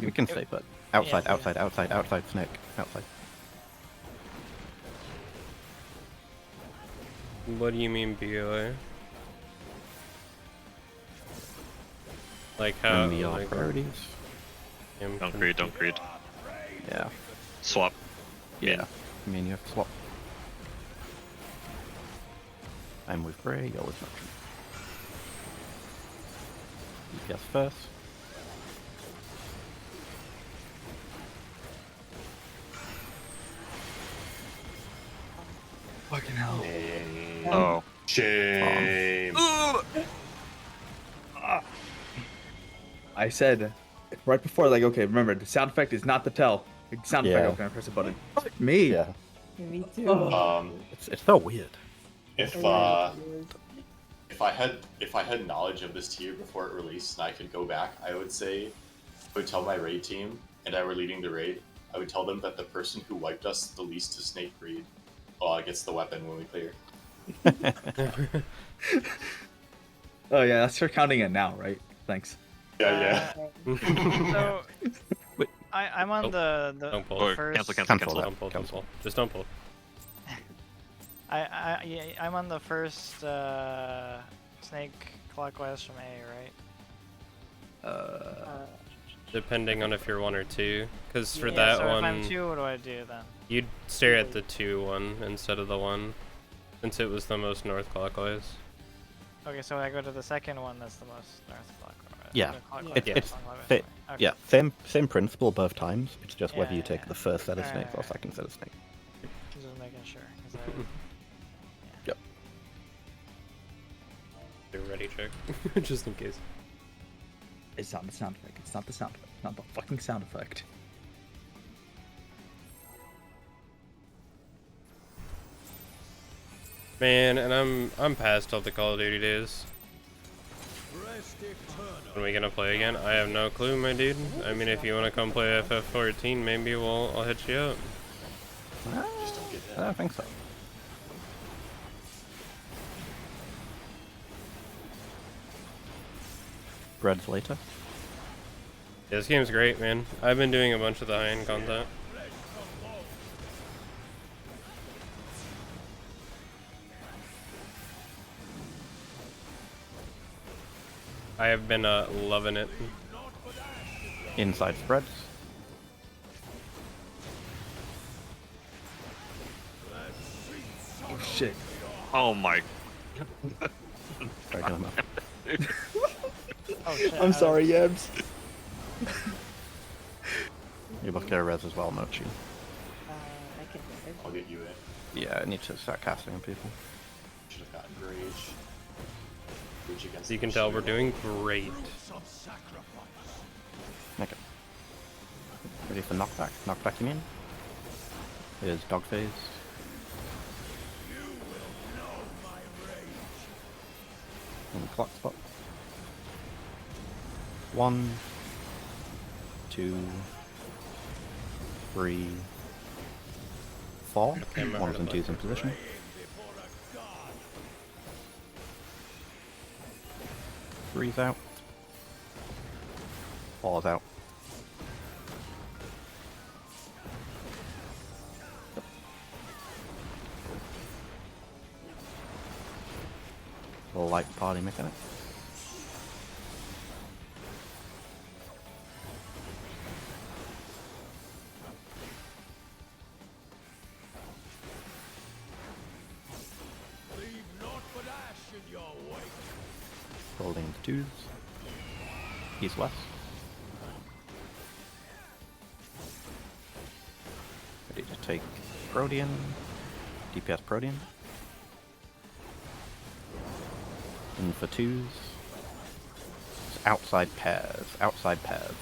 We can stay put. Outside, Yeah. outside, outside, outside, snake. Outside. What do you mean BOA? Like how? And the like, priorities. Don't greed, don't greed. Yeah. Swap. Yeah. I mean, you have to swap. I'm with Gray, you're with Nocturne. DPS first. Fucking hell. Oh. Shame. I said right before, like, okay, remember, the sound effect is not the tell. The sound Yeah. effect, okay, I press a button. Fuck me. Yeah. Me too. It's so weird. If I had knowledge of this tier before it released and I could go back, I would say, I would tell my raid team, and I were leading the raid, I would tell them that the person who wiped us the least to snake breed gets the weapon when we clear. Oh yeah, let's start counting it now, right? Thanks. Yeah, So, Wait. I'm on Nope. the Don't pull. Or first. cancel, cancel, Cancel cancel. that. Don't pull. Don't Cancel. pull. Just don't pull. I'm on the first snake clockwise from A, right? Depending on if you're 1 or 2, because for Yeah, that so one, if I'm 2, what do I do then? you'd stare at the 2-1 instead of the 1, since it was the most north clockwise. Okay, so I go to the second one that's the most north clockwise. Yeah. Clockwise, It's clockwise, sa- okay. yeah, same principle both times. It's just whether Yeah, you take yeah. the first set of snakes or Alright. second set of snakes. Just making sure. 'Cause Do a ready check, just in case. It's not the sound effect. It's not the sound effect. Not the fucking sound effect. Man, and I'm past all the Call of Duty days. When are we gonna play again? I have no clue, my dude. I mean, if you wanna come play FF14, maybe I'll hit you up. Just don't get hit. I don't think so. Breads later. Yeah, this game's great, man. I've been doing a bunch of the high-end content. I have been loving it. Inside spreads. Oh shit. Oh my. Sorry, kill him up. Oh, shit, I'm sorry, Yebs. You both get a res as well, Mochi. I can do it. I'll get you in. Yeah, I need to start casting on people. Should have gotten Rage. Rage against So you the can tell we're shield. doing great. Okay. Ready for knockback? Knockback, you mean? Here's dog phase. And clock spot. 1, 2, 3, 4. Camera Ones and hard twos in position. Three's out. 4's out. Light party mechanic. Holding the twos. East west. Ready to take Protean. DPS Protean. In for twos. It's outside pairs. Outside pairs.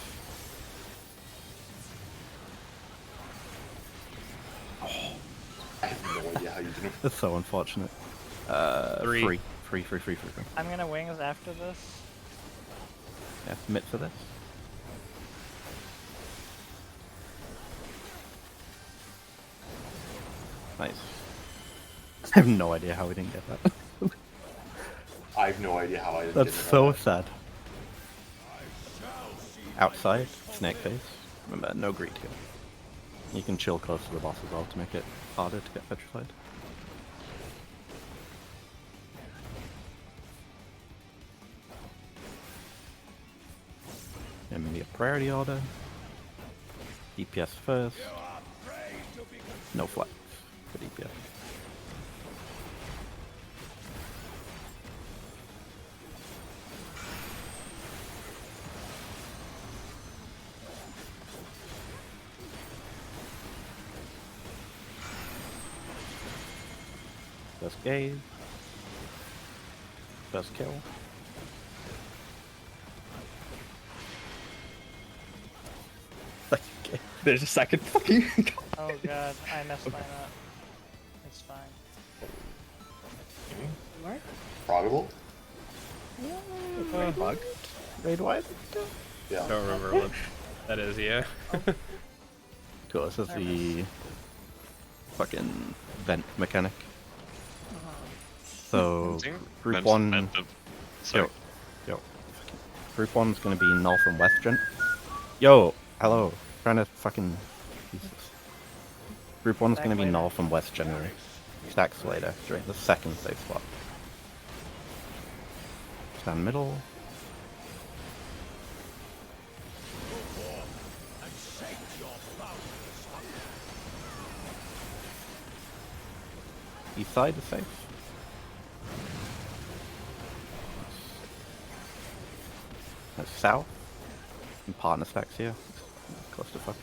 I have no idea how you do it. That's so unfortunate. Three. Free. I'm gonna wings after this. Yeah, commit for this. Nice. I have no idea how we didn't get that. I have no idea how I didn't That's get so that. sad. Outside, snake face. Remember, no greed here. You can chill close to the boss as well to make it harder to get petrified. Immediate priority order. DPS first. No flex for DPS. First gaze. First kill. Okay, there's a second fucking. Oh god, I messed mine up. It's fine. Mark? Probable? Bug. Raid wide. Yeah. I don't remember what that is, yeah. Cool, this is the fucking vent mechanic. So group Vent- one, vent of- sorry. yo, group one's gonna be north and west gen. Yo, hello, trying to fucking. Jesus. Group one's gonna be Stack north and west generally. Stacks later during the second safe spot. Stand middle. East side is safe. That's south. And partner stacks here. Clusterfuck.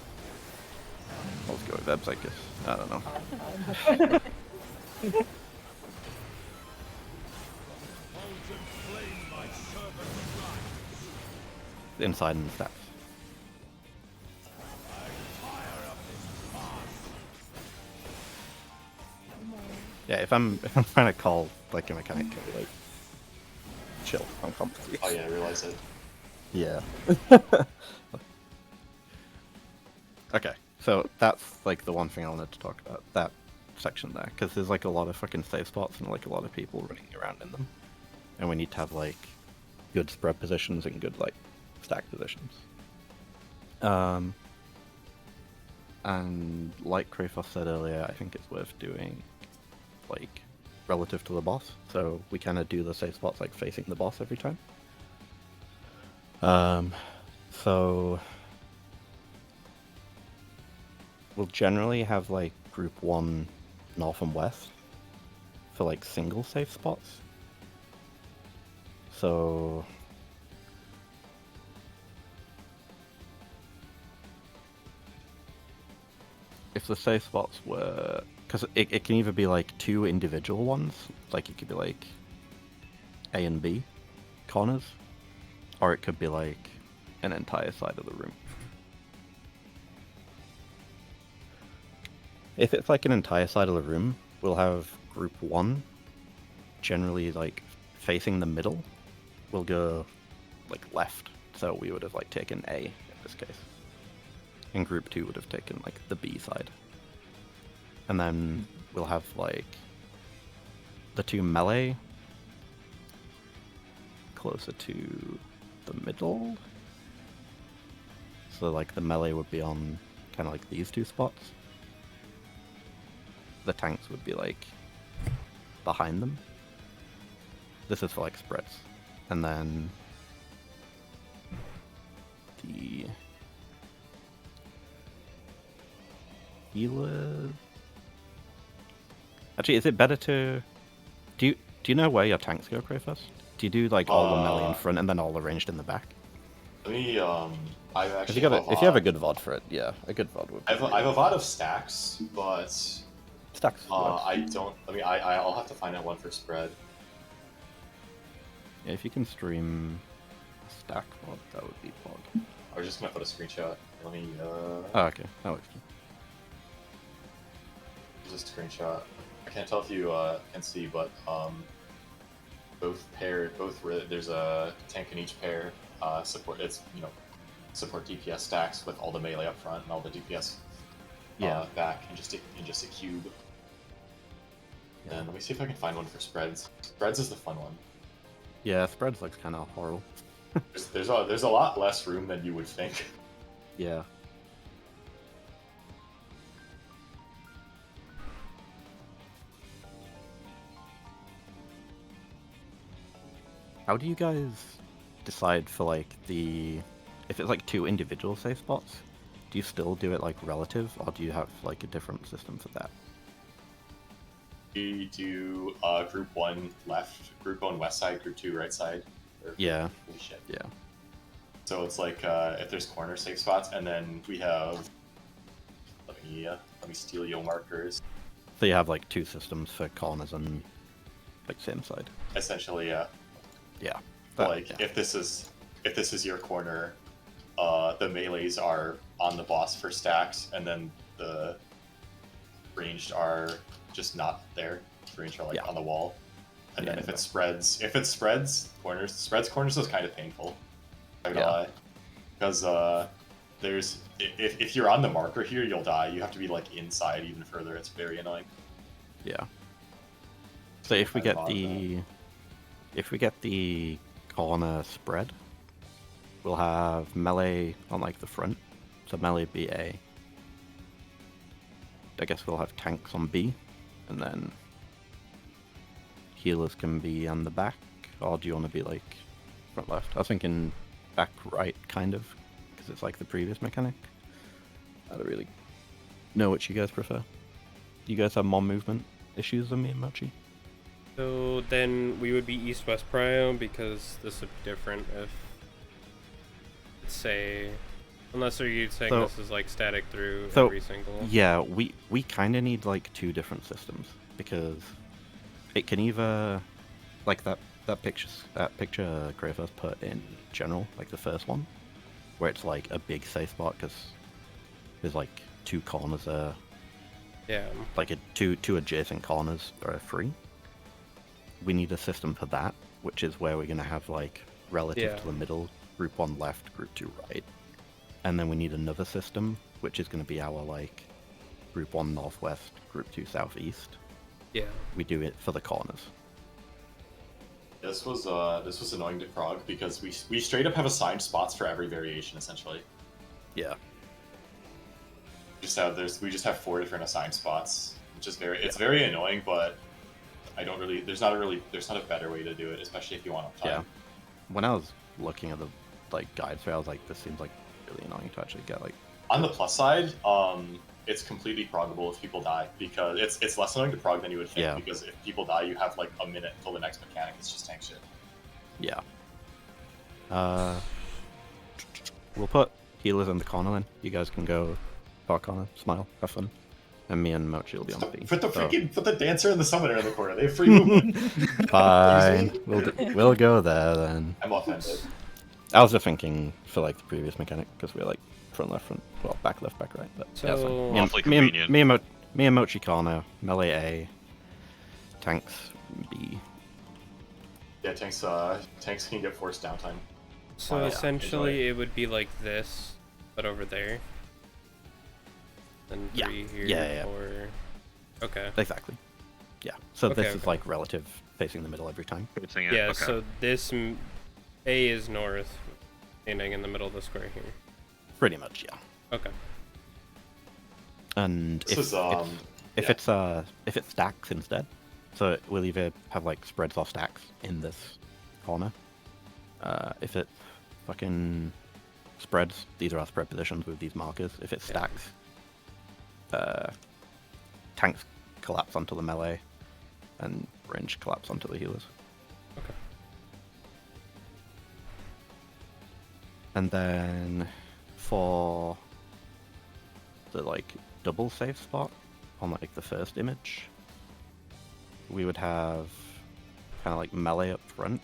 Let's go with Vebs, I guess. I don't know. inside and stacks. Yeah, if I'm trying to call like a mechanic, can be like chill, uncomfortable. Oh yeah, I realize it. Yeah. Okay, so that's like the one thing I wanted to talk about, that section there, because there's like a lot of fucking safe spots and like a lot of people running around in them, and we need to have like good spread positions and good like stack positions. And like Kratos said earlier, I think it's worth doing like relative to the boss, so we kind of do the safe spots like facing the boss every time. So we'll generally have like group 1 north and west for like single safe spots. So if the safe spots were, because it can either be like 2 individual ones, like it could be like A and B corners, or it could be like an entire side of the room. If it's like an entire side of the room, we'll have group 1 generally like facing the middle. We'll go like left, so we would have like taken A in this case. And group 2 would have taken like the B side. And then we'll have like the 2 melee closer to the middle. So like the melee would be on kind of like these 2 spots. The tanks would be like behind them. This is for like spreads. And then the healers. Actually, is it better to do you know where your tanks go, Kratos? Do you do like all the melee in front and then all arranged in the back? Let me I actually If you have a good VOD for it, yeah, a good VOD would be. I have a VOD of stacks, but stacks. I don't. I mean, I'll have to find out one for spread. Yeah, if you can stream a stack VOD, that would be Pog. I was just gonna put a screenshot. Let me. Oh, okay, that works. Just a screenshot. I can't tell if you can see, but there's a tank in each pair. Support support DPS stacks with all the melee up front and all the DPS back in just a cube. Yeah. And let me see if I can find one for spreads. Spreads is the fun one. Yeah, spreads looks kind of horrible. there's a lot less room than you would think. Yeah. How do you guys decide for like if it's like 2 individual safe spots, do you still do it like relative, or do you have like a different system for that? We do group 1 left, group 1 west side, group 2 right side. Yeah. Holy shit. Yeah. So it's like if there's corner safe spots, and then we have. Let me steal your markers. So you have like 2 systems for corners and like same side. Essentially, yeah. Yeah. If this is your corner, the melees are on the boss for stacks, and then the ranged are just not there. Ranged are like on the wall. And then if it spreads corners is kind of painful. I'm not gonna lie. Because if you're on the marker here, you'll die. You have to be like inside even further. It's very annoying. Yeah. So if we get the corner spread, we'll have melee on like the front. So melee be A. I guess we'll have tanks on B, and then healers can be on the back, or do you want to be like front left? I was thinking back right, kind of, because it's like the previous mechanic. I don't really know what you guys prefer. You guys have more movement issues than me and Mochi? So then we would be east-west prio, because this would be different if, say, unless are you saying this is like static through every single. Yeah, we kind of need like 2 different systems, because it can either like that picture Kratos put in general, like the first one, where it's like a big safe spot because there's like 2 corners there. Yeah. Like two adjacent corners are free. We need a system for that, which is where we're gonna have like relative to the middle, group 1 left, group 2 right. And then we need another system, which is gonna be our like group 1 northwest, group 2 southeast. Yeah. We do it for the corners. This was annoying to Prog because we straight up have assigned spots for every variation essentially. Yeah. We just have 4 different assigned spots, which is very annoying, but there's not a better way to do it, especially if you want uptime. Yeah. When I was looking at the like guides, I was like, this seems like really annoying to actually get like. On the plus side, it's completely proggable if people die because it's less annoying to prog than you would think. Yeah. Because if people die, you have like a minute until the next mechanic. It's just tank shit. Yeah. We'll put healers in the corner then. You guys can go far corner, smile, have fun. And me and Mochi will be on the B. Put the dancer and the summoner in the corner. They have free movement. Fine. We'll go there then. I'm offended. I was just thinking for like the previous mechanic because we're like front left, well back left, back right. But yeah, it's So- fine. Awfully convenient. Me and Mochi corner, melee A, tanks B. Yeah, tanks can get forced downtime. So Yeah, essentially, it would be like this, but over there. Then Yeah. 3 here, Yeah. 4. Okay. Exactly. Yeah. So Okay, this is okay. like relative facing the middle every time. Facing it, Yeah. okay. So this A is north, standing in the middle of the square here. Pretty much, yeah. Okay. And This if it's stacks instead, so we'll either have like spreads or stacks in this corner. If it's fucking spreads, these are our spread positions with these markers. If it's stacks, tanks collapse onto the melee, and range collapse onto the healers. Okay. And then for the like double save spot on like the first image, we would have kind of like melee up front,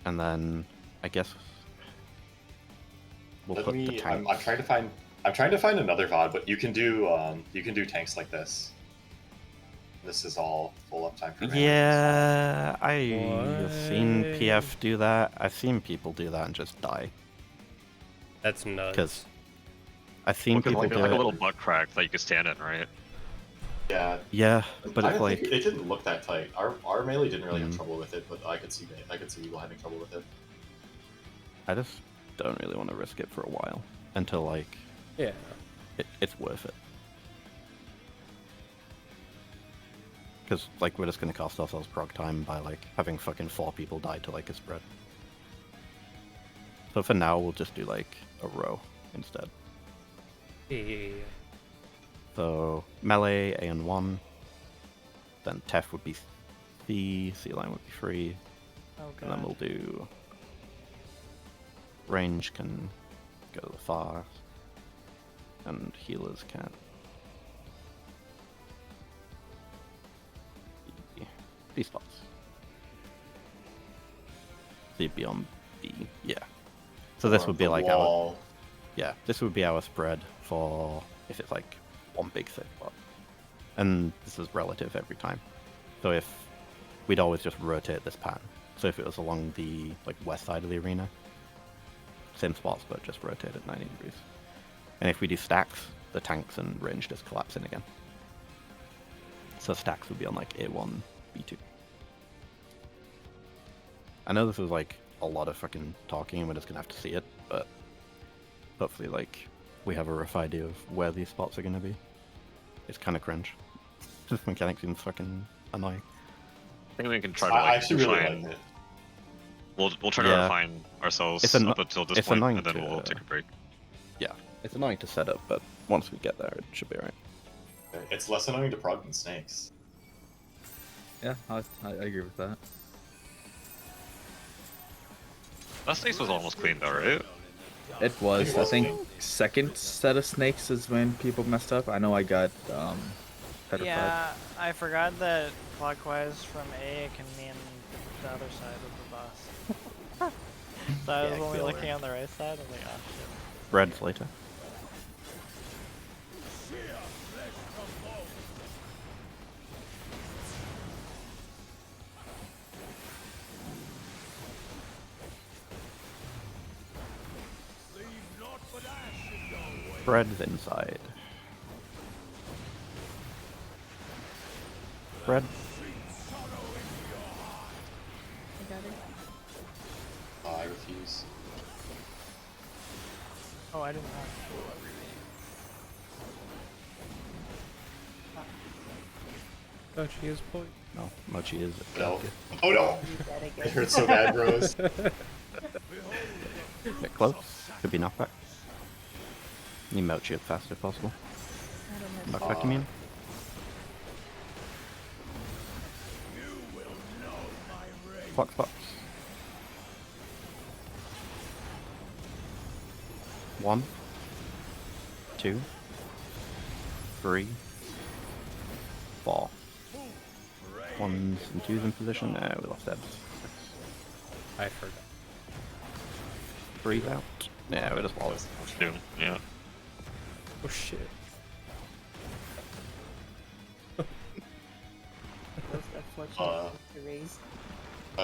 and then I guess we'll put the tanks. I'm trying to find another VOD, but you can do tanks like this. This is all full uptime for Yeah, I've seen What? PF do that. I've seen people do that and just die. That's nuts. Because I've seen Look at people like, do like it. a little butt crack that you can stand in, right? Yeah, Yeah, but I it's don't like think it didn't look that tight. Our melee didn't really have Mm. trouble with it, but I could see people having trouble with it. I just don't really want to risk it for a while until like Yeah. it's worth it. Because like we're just gonna cost ourselves prog time by like having fucking 4 people die to like a spread. So for now we'll just do like a row instead. Yeah. So melee A and 1, then Tef would be C line would be free, Oh and then god. we'll do range can go to the far, and healers can B spots. So you'd be on B, yeah. So this Or would be the like our wall. this would be our spread for if it's like one big safe spot. And this is relative every time. So if we'd always just rotate this pattern. So if it was along the like west side of the arena, same spots but just rotate at 90 degrees. And if we do stacks, the tanks and range just collapse in again. So stacks would be on like A1, B2. I know this was like a lot of fucking talking and we're just gonna have to see it, but hopefully like we have a rough idea of where these spots are gonna be. It's kind of cringe. This mechanic seems fucking annoying. I think we can try to I like actually really refine. liked it. We'll try to Yeah. refine ourselves It's up until this it's point, annoying and then to, we'll take a break. Yeah, it's annoying to set up, but once we get there, it should be alright. It's less annoying to prog than snakes. Yeah, I agree with that. That snakes was almost clean though, right? It was. It I was think clean. second set of snakes is when people messed up. I know I got petrified. Yeah, I forgot that clockwise from A it can mean the other side of the boss. So I was Yeah, only killer. looking on the right side. I was like, oh shit. Red's later. Red's inside. Red. I got it. I refuse. Oh, I didn't have. Oh, she is point. No, Mochi is. No. Oh no! Read that It again. hurts so bad, bros. Get close. Could be knockback. You Mochi as fast as possible. I don't have Knockback, you mean? Fox box. 1, 2, 3, 4. 1s and 2s in position. No, we lost Ebs. I forgot. 3's out. Yeah, we just lost. Two. Yeah. Oh shit. Most unfortunate to raise.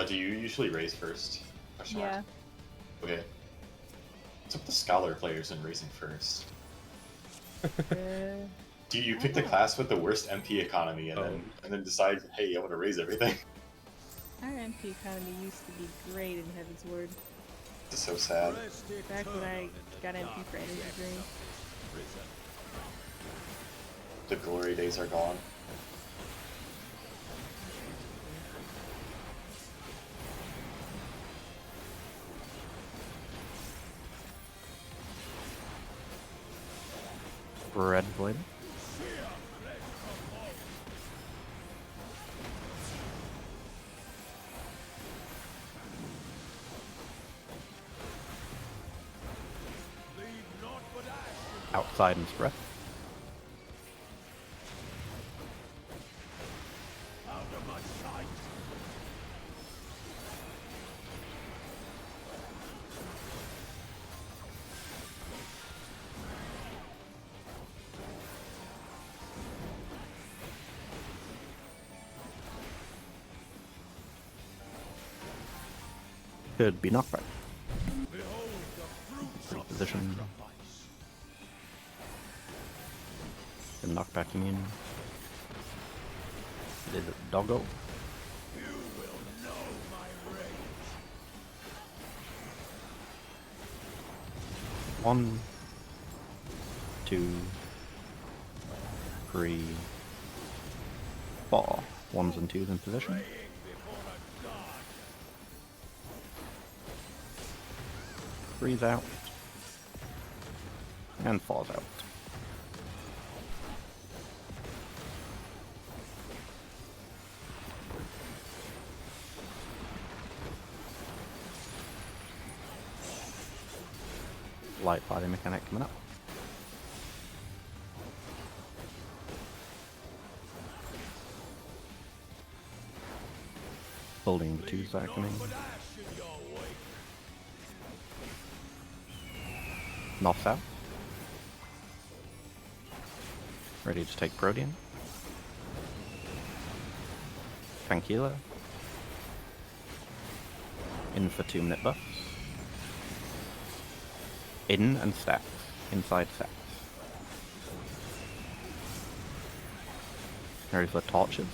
Do you usually raise first? Question mark. Yeah. Okay. What's up with the scholar players and raising first? Do you pick the class with the worst MP economy and then decide, hey, I want to raise everything? Our MP economy used to be great in Heaven's Word. It's so sad. Back when I got MP for energy drain. The glory days are gone. Red blade. Outside and spread. Could be knockback. Position. The knockback, you mean? Did it doggo? One, 2, 3, 4. 1s and 2s in position. Three's out. And 4's out. Light body mechanic coming up. Holding the 2s that are coming. North south. Ready to take Protean. Tranquilo. In for 2-minute buffs. In and stacks. Inside stacks. There's the torches.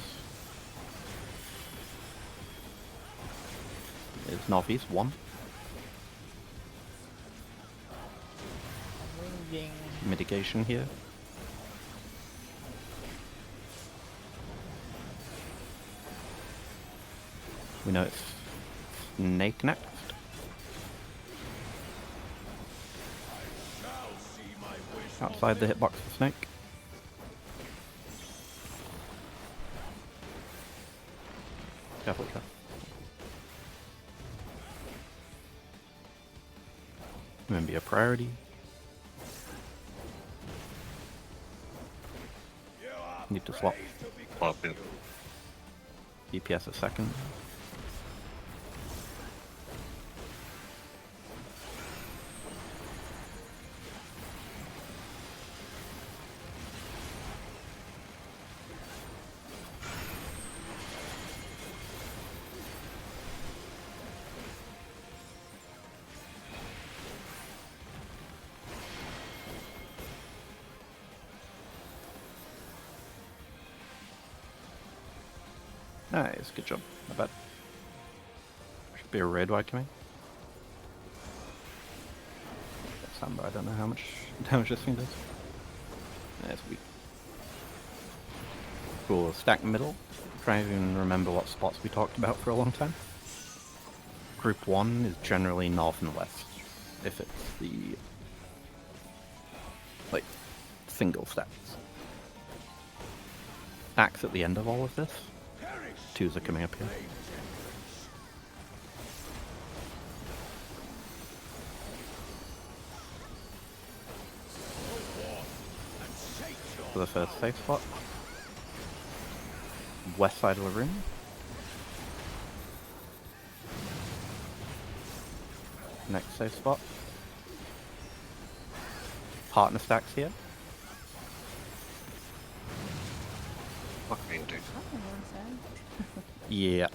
It's northeast 1. Ringing. Mitigation here. We know it's Snake next. Outside the hitbox for Snake. Careful, careful. Remember your priority. Need to swap. Pop it. DPS a second. Nice, good job. Not bad. Should be a red white coming. Samba, I don't know how much damage this thing does. That's weak. Cool, stack middle. Try and even remember what spots we talked about for a long time. Group 1 is generally north and west. If it's the like single stacks. Stacks at the end of all of this. 2s are coming up here. For the first safe spot. West side of the room. Next safe spot. Partner stacks here. Fuck me, dude. Yeah.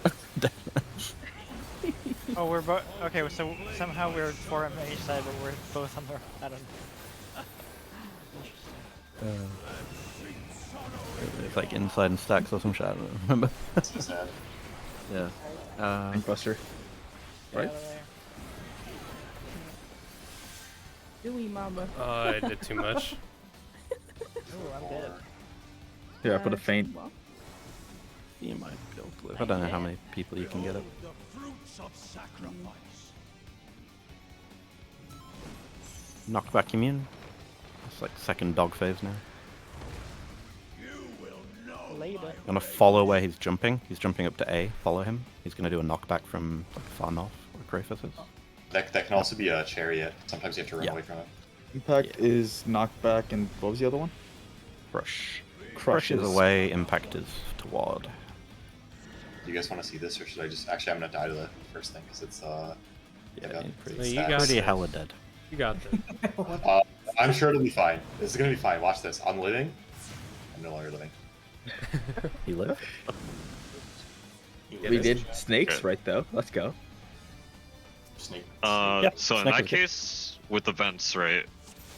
Oh, we're both okay. So somehow we're 4 on each side, but we're both on the. I don't know. It's like inside and stacks or some shit, I don't remember. That's so sad. Yeah. Buster. Right? Dewey mama. Oh, I did too much. Ooh, I'm dead. Here, I put a feint. You might be able to live. I don't know how many people you can get up. The fruits of sacrifice. Knockback immune. It's like second dog phase now. You will know. Later. Gonna follow where he's jumping. He's jumping up to A. Follow him. He's gonna do a knockback from like far north, where Crayfus is. That can also be a chariot. Sometimes you have to run Yeah. away from it. Impact is knockback, and what was the other one? Crush. Crush is Crushes. away. Impact is toward. Do you guys want to see this, or should I just... Actually, I'm going to die to the first thing, because it's, Yeah, got pretty, So you stats. got pretty this. hella dead. You got this. I'm sure it'll be fine. This is going to be fine. Watch this. I'm living. I'm no longer living. He lived? We did snakes, Good. right, though. Let's go. Snake. Yeah, So in snake that is good. case, with the vents, right?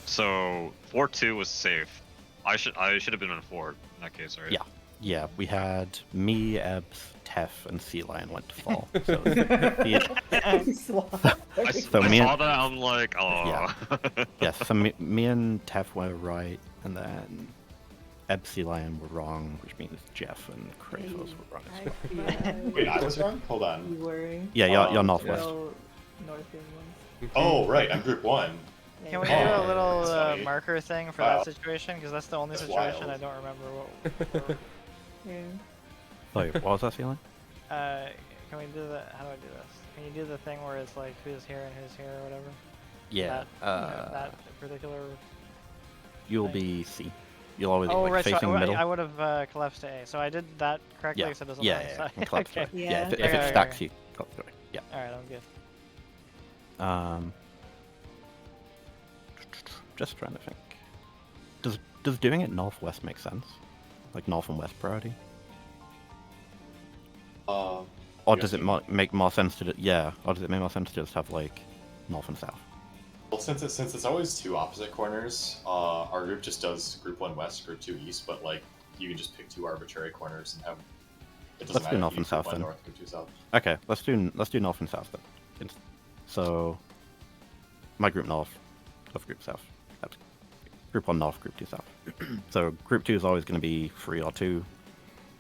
So 4-2 was safe. I should have been on 4 in that case, right? Yeah. Yeah, we had me, Ebbs, Tef, and Sea Lion went to fall. So Swap. I So me saw and- that. I'm like, oh. yes, so me and Tef were right, and then Ebbs, Sea Lion were wrong, which means Jeff and Kratos were wrong as well. Wait, I was wrong? Hold on. You were. Yeah, you're northwest. No, north England. Oh, right. I'm group 1. Can we Oh, do a little that's funny. marker thing for Wow. that situation? Because that's the only That's situation wild. I don't remember what. Yeah. Wait, what was that, Sea Lion? Can we do the? How do I do this? Can you do the thing where it's like who's here and who's here or whatever? Yeah, That particular. you'll be C. You'll always be Oh, like right. So facing the middle. I would have collapsed to A. So I did that correctly. Yeah, Except it doesn't yeah, matter, yeah, so- and collapse okay. away. Yeah, Yeah. if Okay, it okay, stacks, okay. you collapse away. Yeah. All right, I'm good. Just trying to think. Does doing it northwest make sense? Like north and west priority? Or does it make more sense to or does it make more sense to just have like north and south? Well, since it's always 2 opposite corners, our group just does group 1 west, group 2 east, but like you can just pick 2 arbitrary corners and have it doesn't Let's do matter north if and you south group 1 then. north, group 2 south. Okay, let's do north and south then. So my group north, of group south. That's group 1 north, group 2 south. So group 2 is always going to be 3 or 2.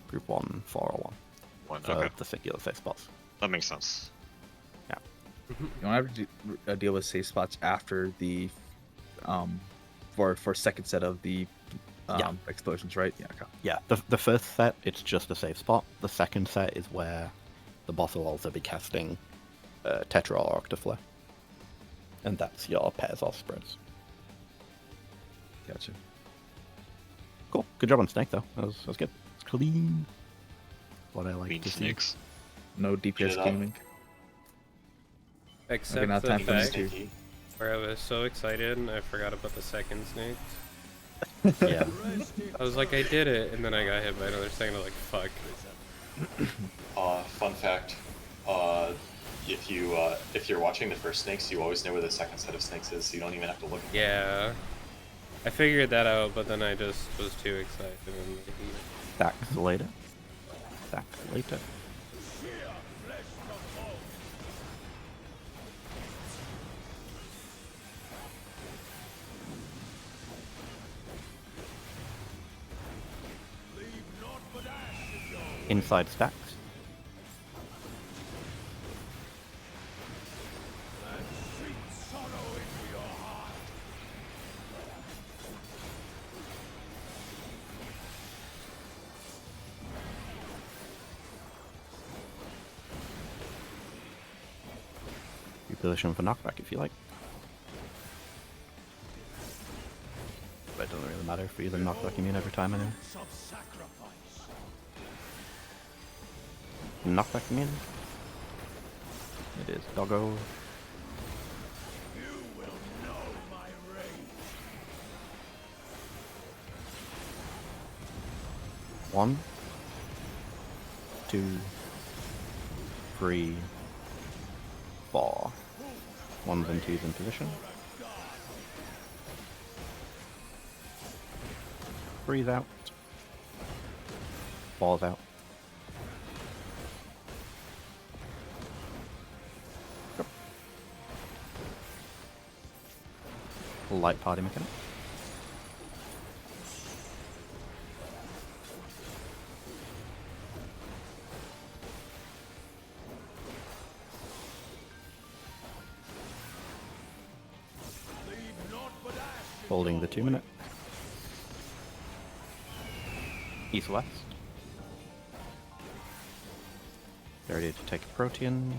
Group 1, 4 or 1. For Okay, the singular safe spots. that makes sense. You don't have to deal with safe spots after the for second set of the explosions, right? Yeah. Okay. Yeah, the first set, it's just a safe spot. The second set is where the boss will also be casting Tetra or Octaflare. And that's your pairs or spreads. Gotcha. Cool. Good job on Snake, though. That was good. It's clean. What I like Queen to see. snakes. No DPS Shut up. gaming. Except now the time for me fact to- Sneaky. where I was so excited and I forgot about the second snake. Yeah. I was like, I did it, and then I got hit by another second. I was like, fuck. Fun fact. If you're watching the first snakes, you always know where the second set of snakes is, so you don't even have to look. Yeah. I figured that out, but then I just was too excited. And Stacks later. stack later. Inside stacks. Position for knockback if you like. But it doesn't really matter if we either knockback immune every time anyway. Knockback immune. It is doggo. One, 2, 3, 4. Ones and twos in position. Breathe out. Balls out. Yep. Light party mechanic. Holding the 2 minute. East-west. Ready to take a protein.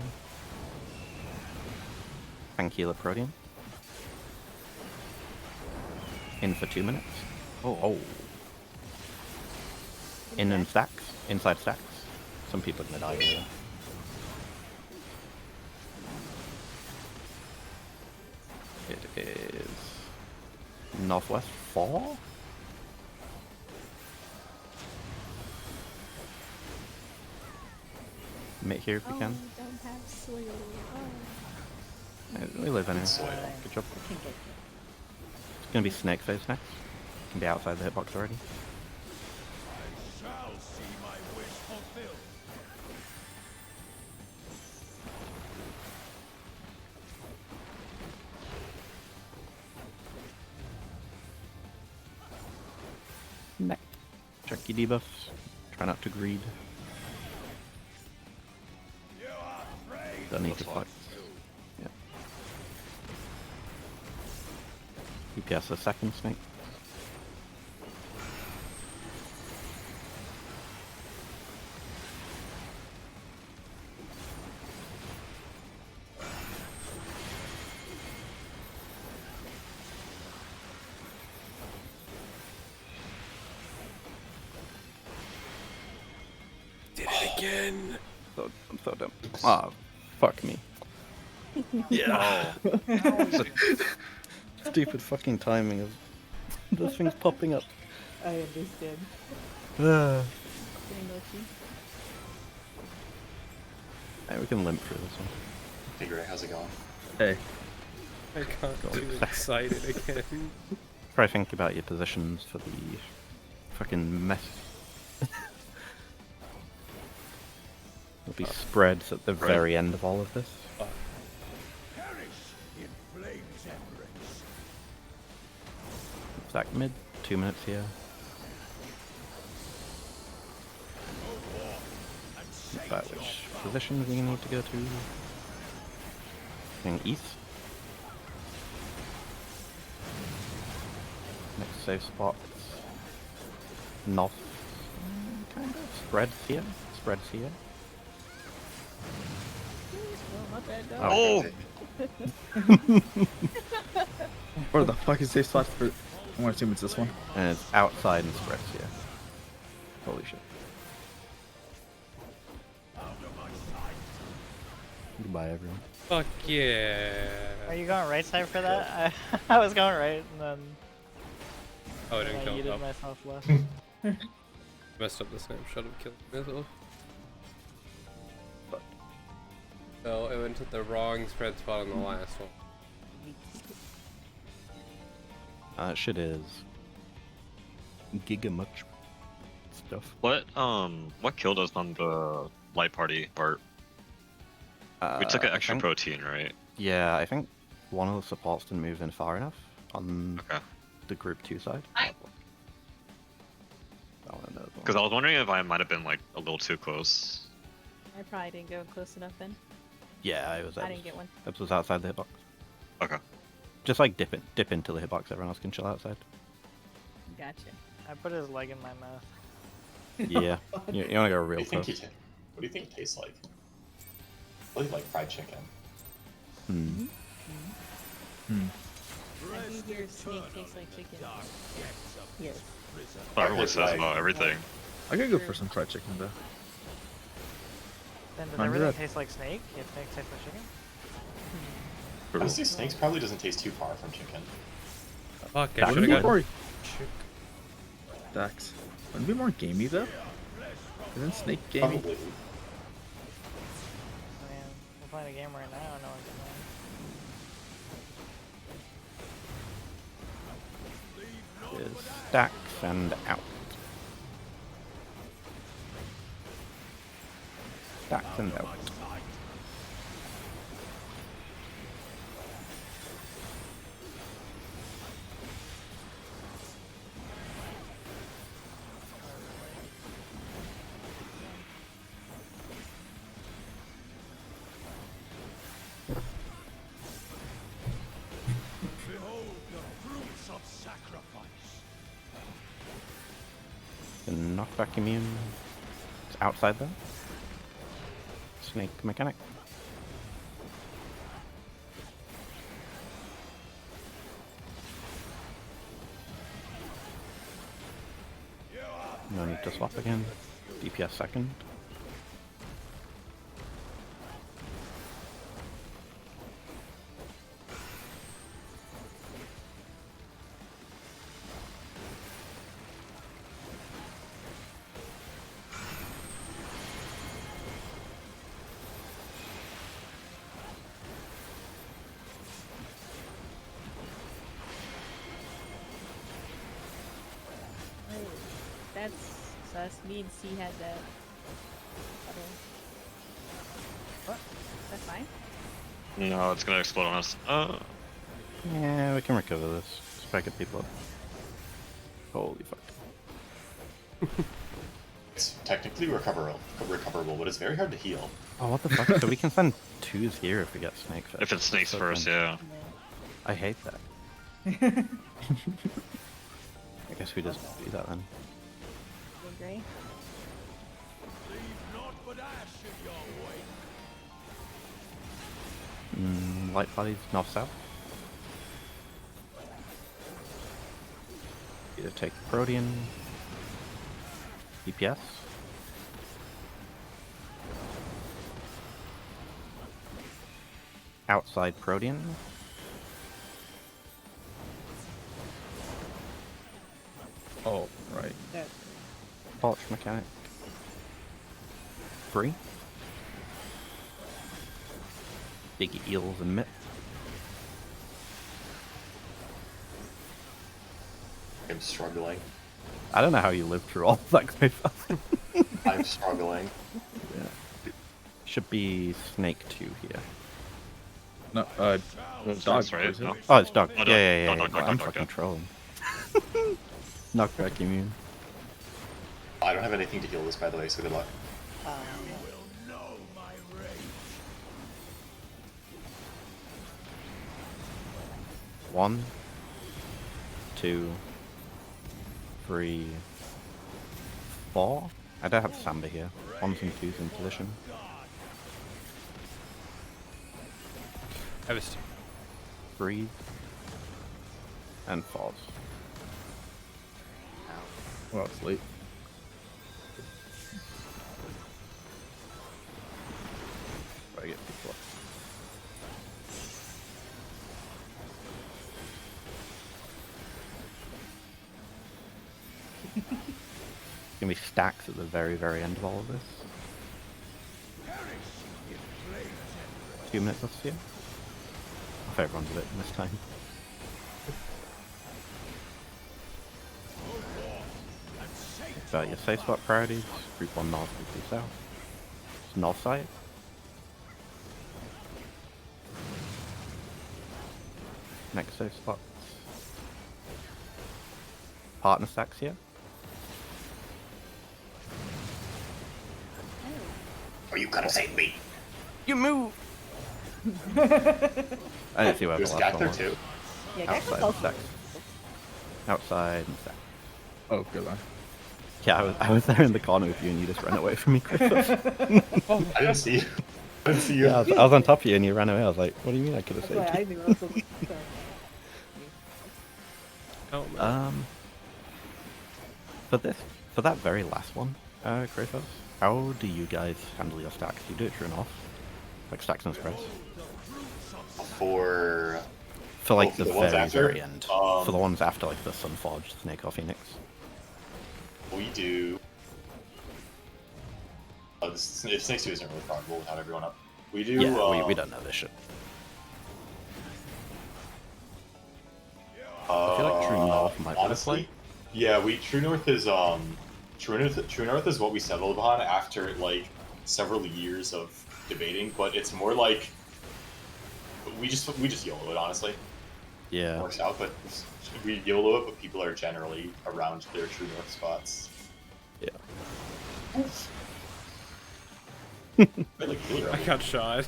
Ankyla protein. In for 2 minutes. Oh. In and stacks. Inside stacks. Some people are gonna die here. It is northwest 4? Mate here if you can. We don't have soil. We live in here. Soil. Good job. I can get it. It's gonna be snake phase next. Can be outside the hitbox already. Shall see my wish fulfilled. Next. Check your debuffs. Try not to greed. Don't need to fight. Yeah. EPS a second snake. Did it again. I'm so dumb. Ah, fuck me. Yeah. Stupid fucking timing of those things popping up. I understand. Hey, we can limp through this one. Hey Gray, how's it going? Hey. I got too excited again. Try think about your positions for the fucking mess. There'll be spreads at the very end of all of this. Perish in flame's embrace. Stack mid, 2 minutes here. About which positions we need to go to. Going east. Next safe spot. North. Kind of. Spreads here. Spreads here. Oh! Where the fuck is safe spot for? I'm gonna assume it's this one. And it's outside and spreads here. Holy shit. Goodbye, everyone. Fuck yeah. Are you going right side for that? I was going right, and then Oh, I I didn't kill yeeted him. myself left. Messed up the snapshot of killing myself. So I went to the wrong spread spot on the last one. Shit is giga much. It's stuff. What killed us on the light party part? We took an I extra think- protein, right? Yeah, I think one of the supports didn't move in far enough on the group 2 side. Because I was wondering if I might have been like a little too close. I probably didn't go close enough then. Yeah, I didn't get one. That was outside the hitbox. Okay. Just like dip into the hitbox. Everyone else can chill outside. Gotcha. I put his leg in my mouth. Yeah, you want to go real What do you close. think what do you think it tastes like? I really like fried chicken. Hmm. I do hear snake tastes like chicken. Yes. But everyone says about everything. I could go for some fried chicken though. Then does Mind everything that. taste like snake? If snake tastes like chicken? Honestly, snakes probably doesn't taste too far from chicken. Fuck, I Wouldn't should it be have more got. Dax? Wouldn't it be more gamey though? Isn't snake gamey? Probably. I mean, we're playing a game right now. No one's playing. Is stacks and out. Stacks and out. Behold the fruits of sacrifice. The knockback immune. It's outside though. Snake mechanic. No need to swap again. DPS second. So that's me and C had that. What? That's fine. No, it's gonna explode on us. Yeah, we can recover this. Just try to get people up. Holy fuck. It's technically recoverable, but it's very hard to heal. Oh, what the fuck? So we can send 2s here if we get snake first. If it's snakes So first, then- yeah. I hate that. I guess we just do that then. Agree. Leave naught but ash in your wake. Light bodies north-south. Either take Protean, DPS. Outside Protean. Oh, right. Torch mechanic. 3. Big eels and mitt. I'm struggling. I don't know how you lived through all of that so far. I'm struggling. Yeah. Should be Snake 2 here. No, That's dog, right, is it? no? Oh, it's dog. Oh, Yeah. dog, I'm dog, fucking dog. trolling. Knockback immune. I don't have anything to heal this, by the way, so good luck. Will know my rage. 1, 2, 3, 4. I don't have Samba here. 1s and 2s in position. I was. 3 and 4s. Well, it's late. Try to get people up. Gonna be stacks at the very, very end of all of this. 2 minutes left here. If everyone's a bit this time. about your safe spot priorities. Group 1 north, group 2 south. It's north side. Next safe spots. Partner stacks here. Are you gonna say me? You move! I didn't see where the There's last Gat one there was. too. Yeah, Gecko's Outside also. stacks. Outside and stack. Oh, good one. Yeah, I was there in the corner with you and you just ran away from me, Chris. I didn't see you. I didn't see you. Yeah, I was on top of you and you ran away. I was like, what do you mean I could have That's why saved I you? knew also. Oh, man. For that very last one, Kratos, how do you guys handle your stacks? Do you do it true and off? Like stacks and spreads? For For for the ones very, after? very end. For the ones after like the Sunforged, Snake or Phoenix. we do. If Snakes 2 isn't really probable without everyone up. We do. Yeah, we don't know this shit. I feel like True North might honestly, yeah, True North is True North is what we settled upon after like several years of debating, but it's more like we just YOLO it, honestly. Yeah. It works out, but we YOLO it, but people are generally around their True North spots. Yeah. Like, healer, I got shot.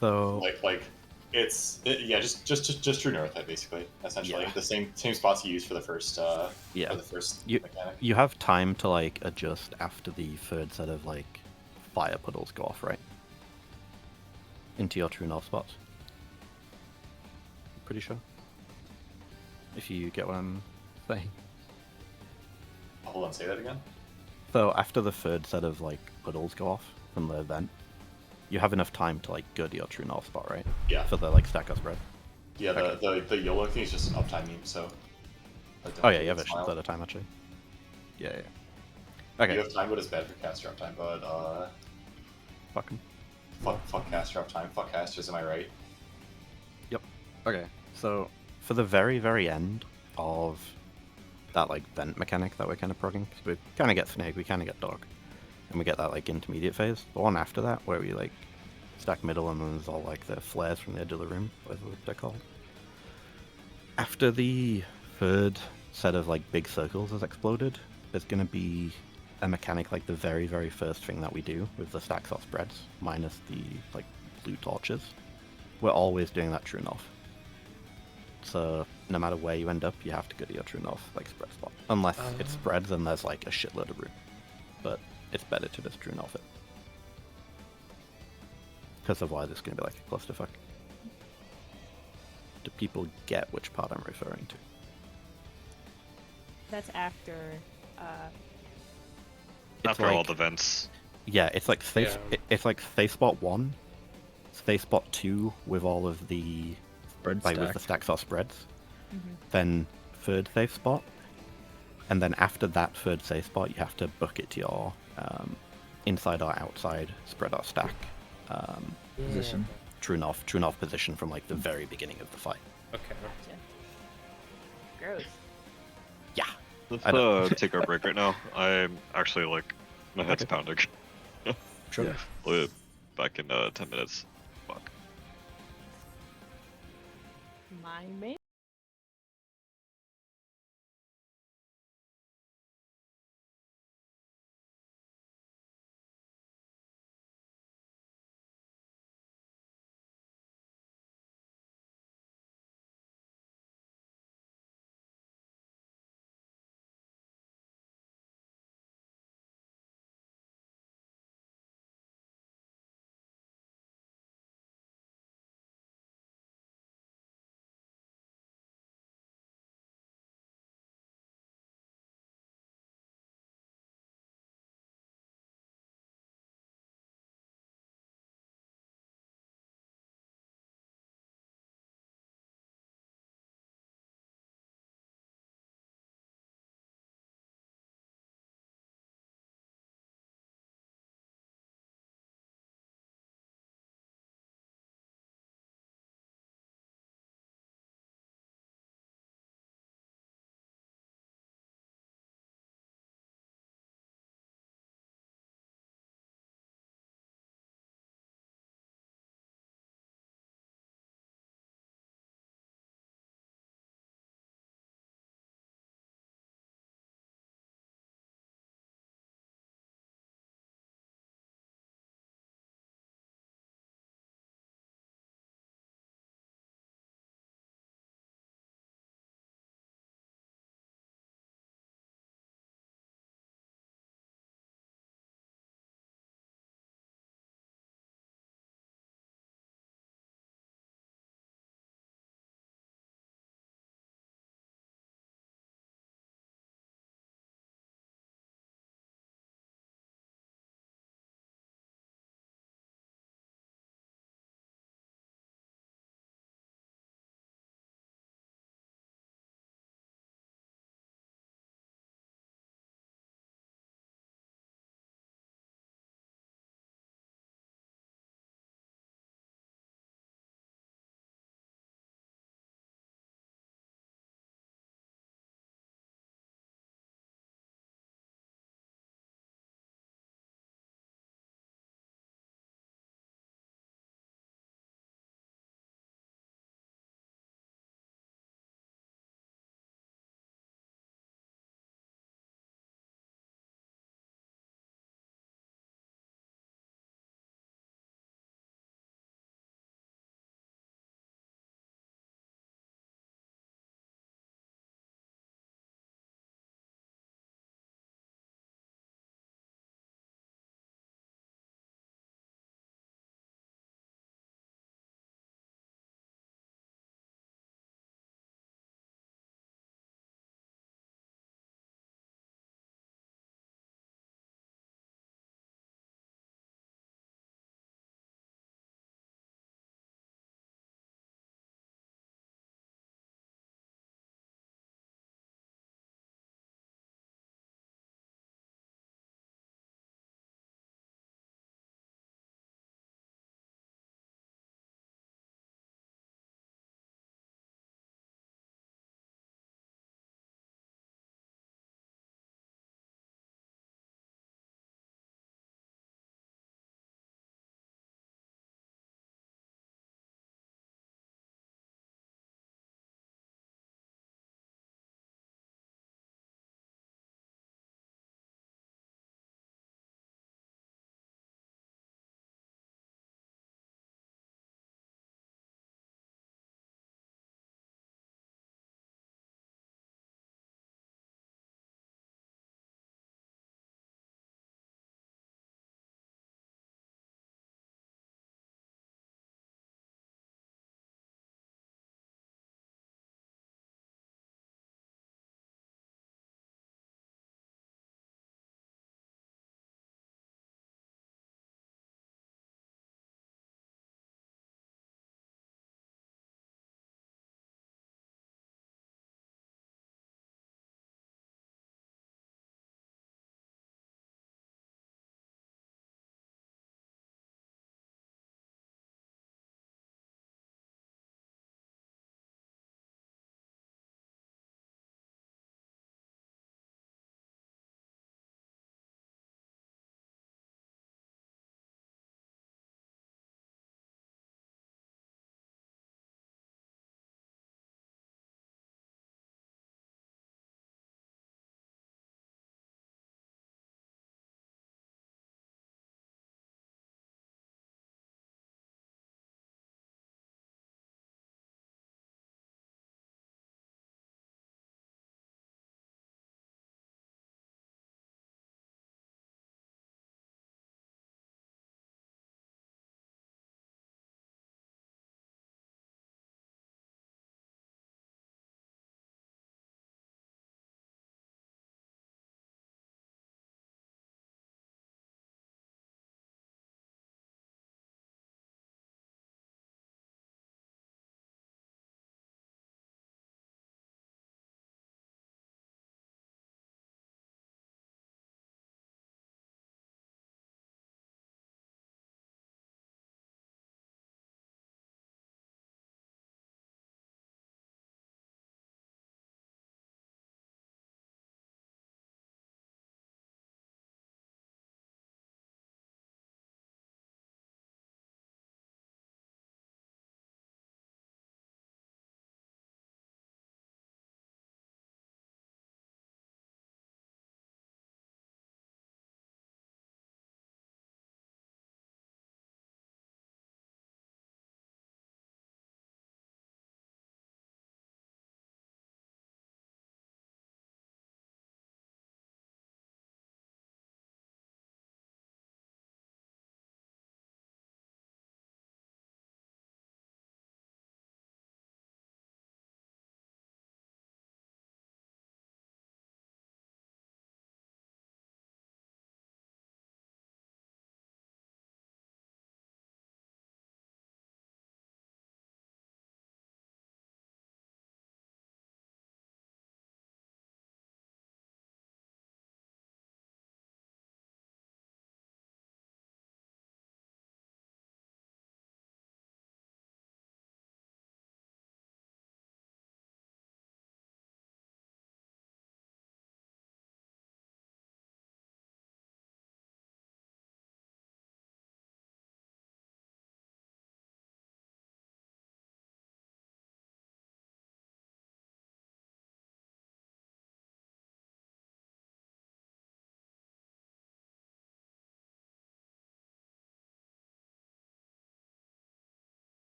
So yeah, just True North, basically, essentially Yeah. the same spots you used for the first Yeah. for the first you mechanic. you have time to like adjust after the third set of like fire puddles go off, right? Into your True North spots. Pretty sure. If you get what I'm saying. Hold on, say that again. So after the third set of like puddles go off from the event, you have enough time to like go to your True North spot, right? Yeah. For the like stack or spread. Yeah, Okay. the YOLO thing is just an uptime meme, so. I don't Oh yeah, think you have it's a shit mild. ton of time actually. Yeah, yeah. Okay. You have time, but it's bad for caster uptime. But Fuck 'em. fuck caster uptime. Fuck casters. Am I right? Yep. Okay. So for the very, very end of that like vent mechanic that we're kind of progging, because we kind of get snake, we kind of get dog, and we get that like intermediate phase. The one after that where we like stack middle and then there's all like the flares from the edge of the room, whatever they're called. After the third set of like big circles has exploded, there's gonna be a mechanic like the very, very first thing that we do with the stacks or spreads, minus the like blue torches. We're always doing that True North. So no matter where you end up, you have to go to your True North like spread spot. Unless it spreads and there's like a shitload of room. But it's better to just True North it. Because otherwise it's going to be like a clusterfuck. Do people get which part I'm referring to? That's after. After like, all the vents. Yeah, it's like safe. Yeah. It's like safe spot 1, safe spot 2 with all of the Spread like with stack. the stacks or spreads. Mhm. Then third safe spot, and then after that third safe spot, you have to book it to your inside or outside spread or stack Position. True North position from like the very beginning of the fight. Okay. Gotcha. Gross. Yeah. Let's I know. take our break right now. I'm actually like my head's Okay. pounding. Sure. Yeah. We'll be back in 10 minutes. Fuck. My man.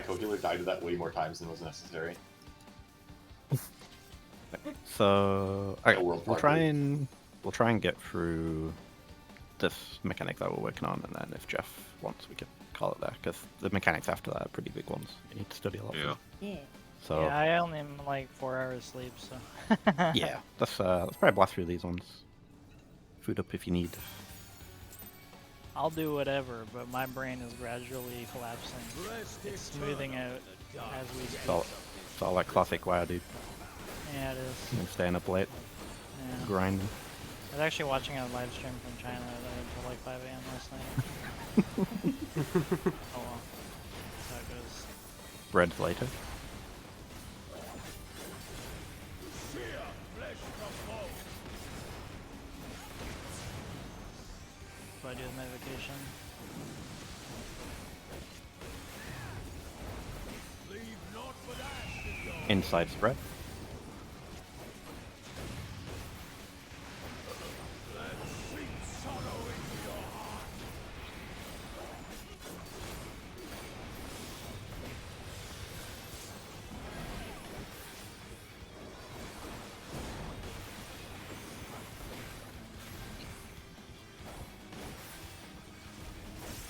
Cohealer died to that way more times than was necessary. So okay, world we'll party. try and get through this mechanic that we're working on, and then if Jeff wants, we can call it there, because the mechanics after that are pretty big ones. You need to study a lot. Yeah. Yeah. So Yeah, I only am like 4 hours sleep, so. yeah, let's probably blast through these ones. Food up if you need. I'll do whatever, but my brain is gradually collapsing. It's smoothing out as we speak. It's all that classic WoW, dude. Yeah, it is. And staying up late, Yeah. grinding. I was actually watching a live stream from China until like 5 a.m. last night. Oh well. That's how it goes. Reds later. So I do my vacation. Inside spread.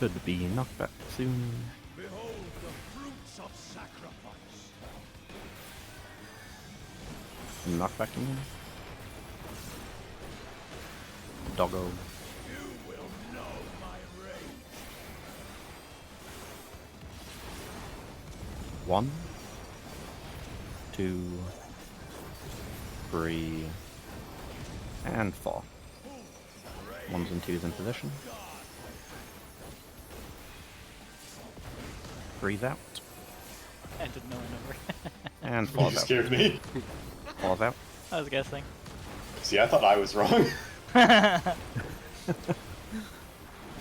Could be knocked back soon. Behold the fruits of sacrifice. Knockback in. Doggo. You will know my rage. 1, 2, 3, and 4. 1s and 2s in position. 3's out. I didn't know a number. And You 4's out. scared me. 4's out. I was guessing. See, I thought I was wrong.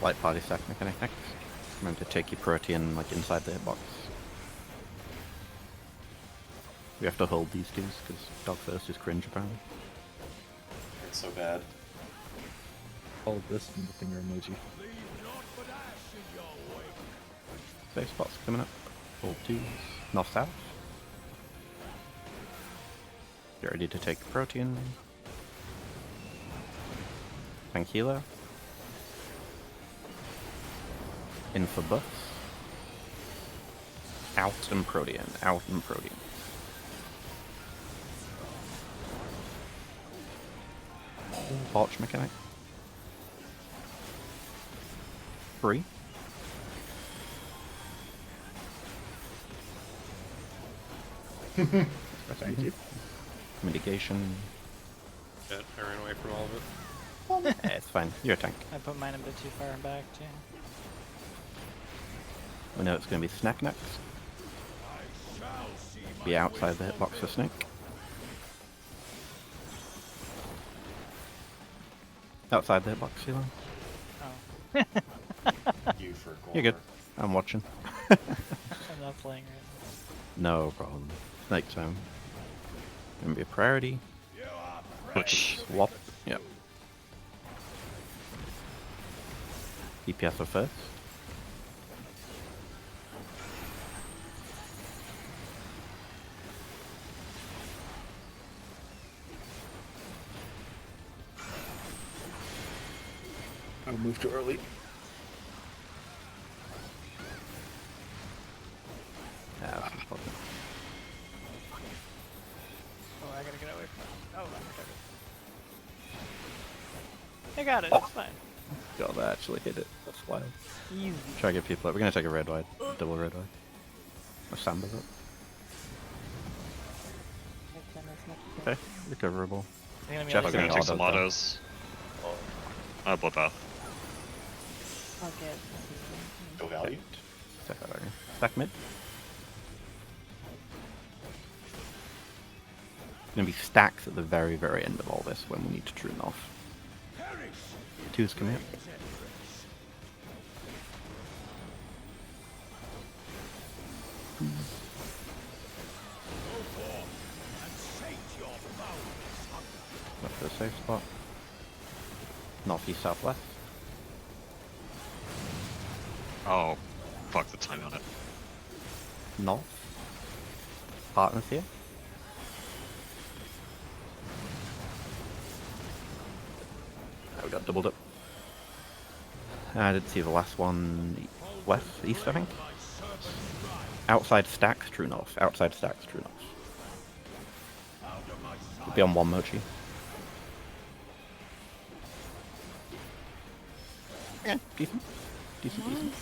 Light party stack mechanic next. Remember to take your protein like inside the hitbox. We have to hold these dudes because dog first is cringe apparently. It's so bad. All of this and the finger emoji. Base spots coming up. Hold 2s. North south. Get ready to take protein. Tank healer. In for buffs. Out and protein. Out and protein. Torch mechanic. 3. Thank you. Mitigation. Shit, I ran away from all of it. It's fine. You're a tank. I put mine a bit too far back too. We know it's going to be Snack next. Be outside the hitbox for Snake. Outside the hitbox, Elon. Oh. You for You're good. I'm watching. I'm not playing right No problem. Snake time. Gonna be a priority. Which Swap. Yep. DPS are first. I'll move too early. That's important. Oh, I gotta get away from it. Oh, I got it. It's fine. God, I actually hit it. That's wild. Easy. Try to get people up. We're gonna take a red wide. Double red wide. Or Samba's up. I've done as much as Okay. Recoverable. I think I'm Jeff, gonna I'm gonna gonna take auto some though. autos. Bloodbath. I'll get No value. Stack that area. Stack mid. Gonna be stacks at the very, very end of all this when we need to tune off. 2's coming up. Left to a safe spot. Northeast, southwest. Oh, fuck the time on it. north. Partners here. Oh, we got doubled up. I didn't see the last one. West, east, I think. Outside stacks, true north. Outside stacks, true north. We'll be on one mochi. Yeah, decent. Decent.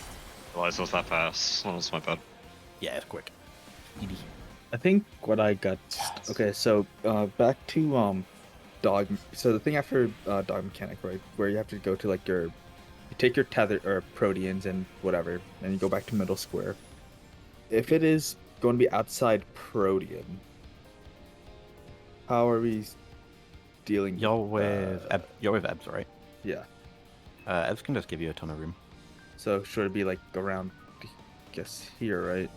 Why is it that fast? Oh, that's my bad. Yeah, it's quick. Easy. I think what I got. Okay, so back to dog. So the thing after dog mechanic, right, where you have to go to like you take your tether or proteans and whatever, and you go back to middle square. If it is going to be outside protean, how are we dealing? You're with Ebs, right? Yeah. Ebs can just give you a ton of room. So should it be like around, I guess here, right?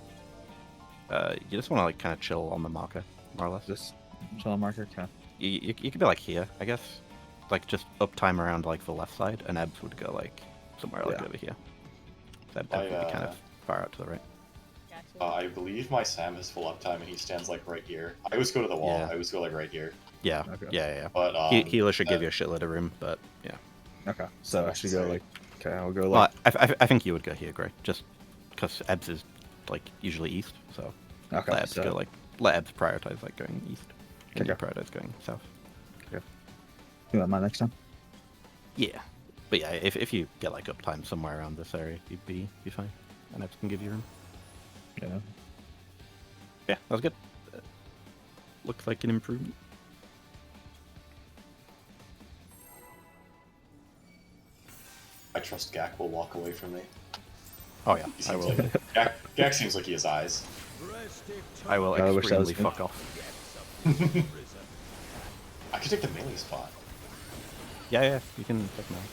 You just want to like kind of chill on the marker, more or less. Just chill on marker, okay. You could be like here, I guess. Like just uptime around like the left side, and Ebs would go like somewhere like over here. So Ebs would be kind of far out to the right. I believe my Sam has full uptime, and he stands like right here. I always go to the wall. Yeah. I always go like right here. Yeah, Okay. yeah. But Healer should give you a shitload of room, but yeah. Okay, so I should go like. Okay, I'll go Well, like. I think you would go here, Gray, just because Ebs is like usually east, so Okay, let Ebs so- go like let Ebs prioritize like going east, and Okay. you prioritize going south. You want mine next time? Yeah, but yeah, if you get like uptime somewhere around this area, you'd be fine, and Ebs can give you room. Yeah. Yeah, that was good. Looks like an improvement. I trust Gak will walk away from me. Oh yeah, He I seems will. like, Gak seems like he has eyes. I will I wish that was extremely me. fuck off. I could take the melee spot. Yeah, you can definitely.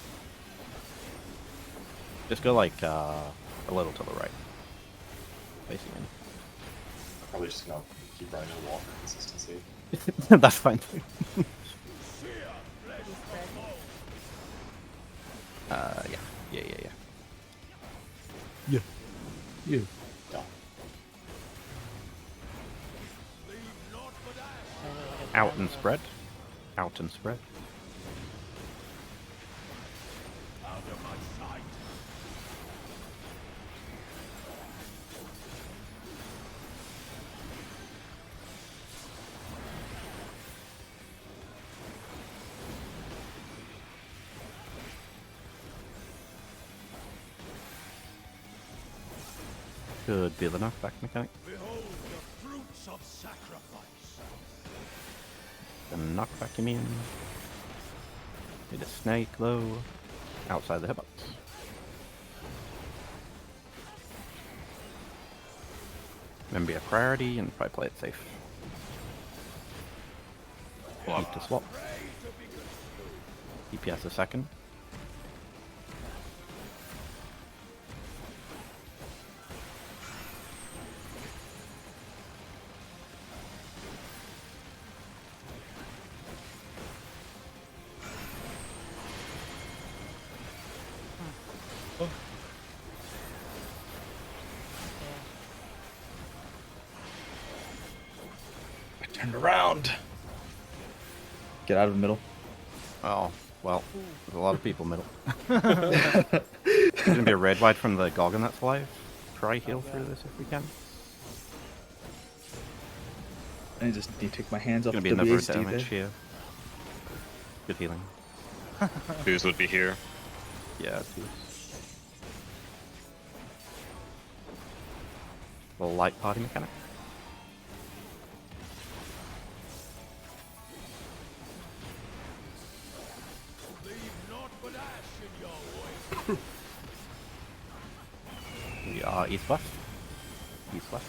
Just go like a little to the right, basically. Probably just gonna keep running to the wall for consistency. That's fine too. Yeah. Yeah. Yeah. Out and spread. Out and spread. Could be the knockback mechanic. Behold the fruits of sacrifice. The knockback, you mean? Need a snake low. Outside the hitbox. Then be a priority and probably play it safe. Need to swap. DPS a second. I turned around. Get out of the middle. Oh, well, there's a lot of people middle. There's gonna be a red wide from the Gorgon that's alive. Try heal through this if we can. I just need to take my hands off Gonna the be another WASD damage there. here. Good healing. Booze would be here. Yeah, it's good. The light party mechanic. Leave naught but ash in your way. We are east-west. East-west.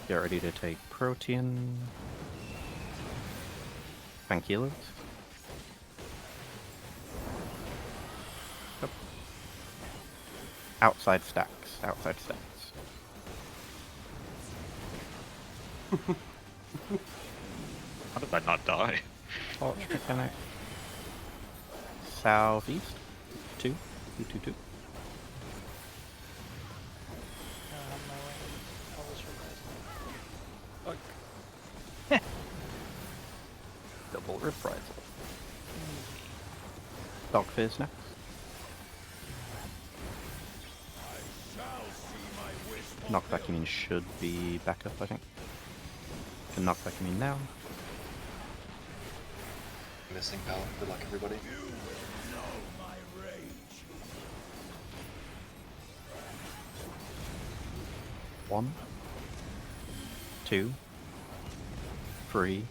Get ready to take Protean. Tank healers. Yep. Outside stacks. Outside stacks. How did I not die? Torch mechanic. Southeast. 2. 2. I don't have my way. Reprisal. Dog Fizz next. Knockback immune should be back up, I think. Can knockback immune now. Missing pal. Good luck, everybody. One, two, three.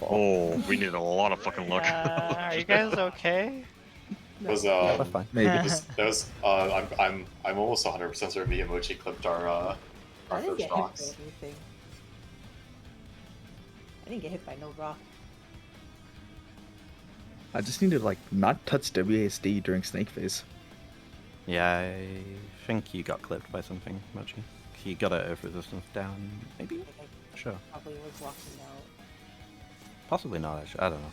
Oh, we need a lot of fucking luck. Are you guys okay? Was That's fine. Maybe. I'm almost 100% certain the emoji clipped our I didn't first get hit by rocks. anything. I didn't get hit by no rock. I just need to like not touch WASD during snake phase. Yeah, I think you got clipped by something, Mochi. He got a earth resistance down, maybe? I Sure. probably was walking out. Possibly not, actually. I don't know.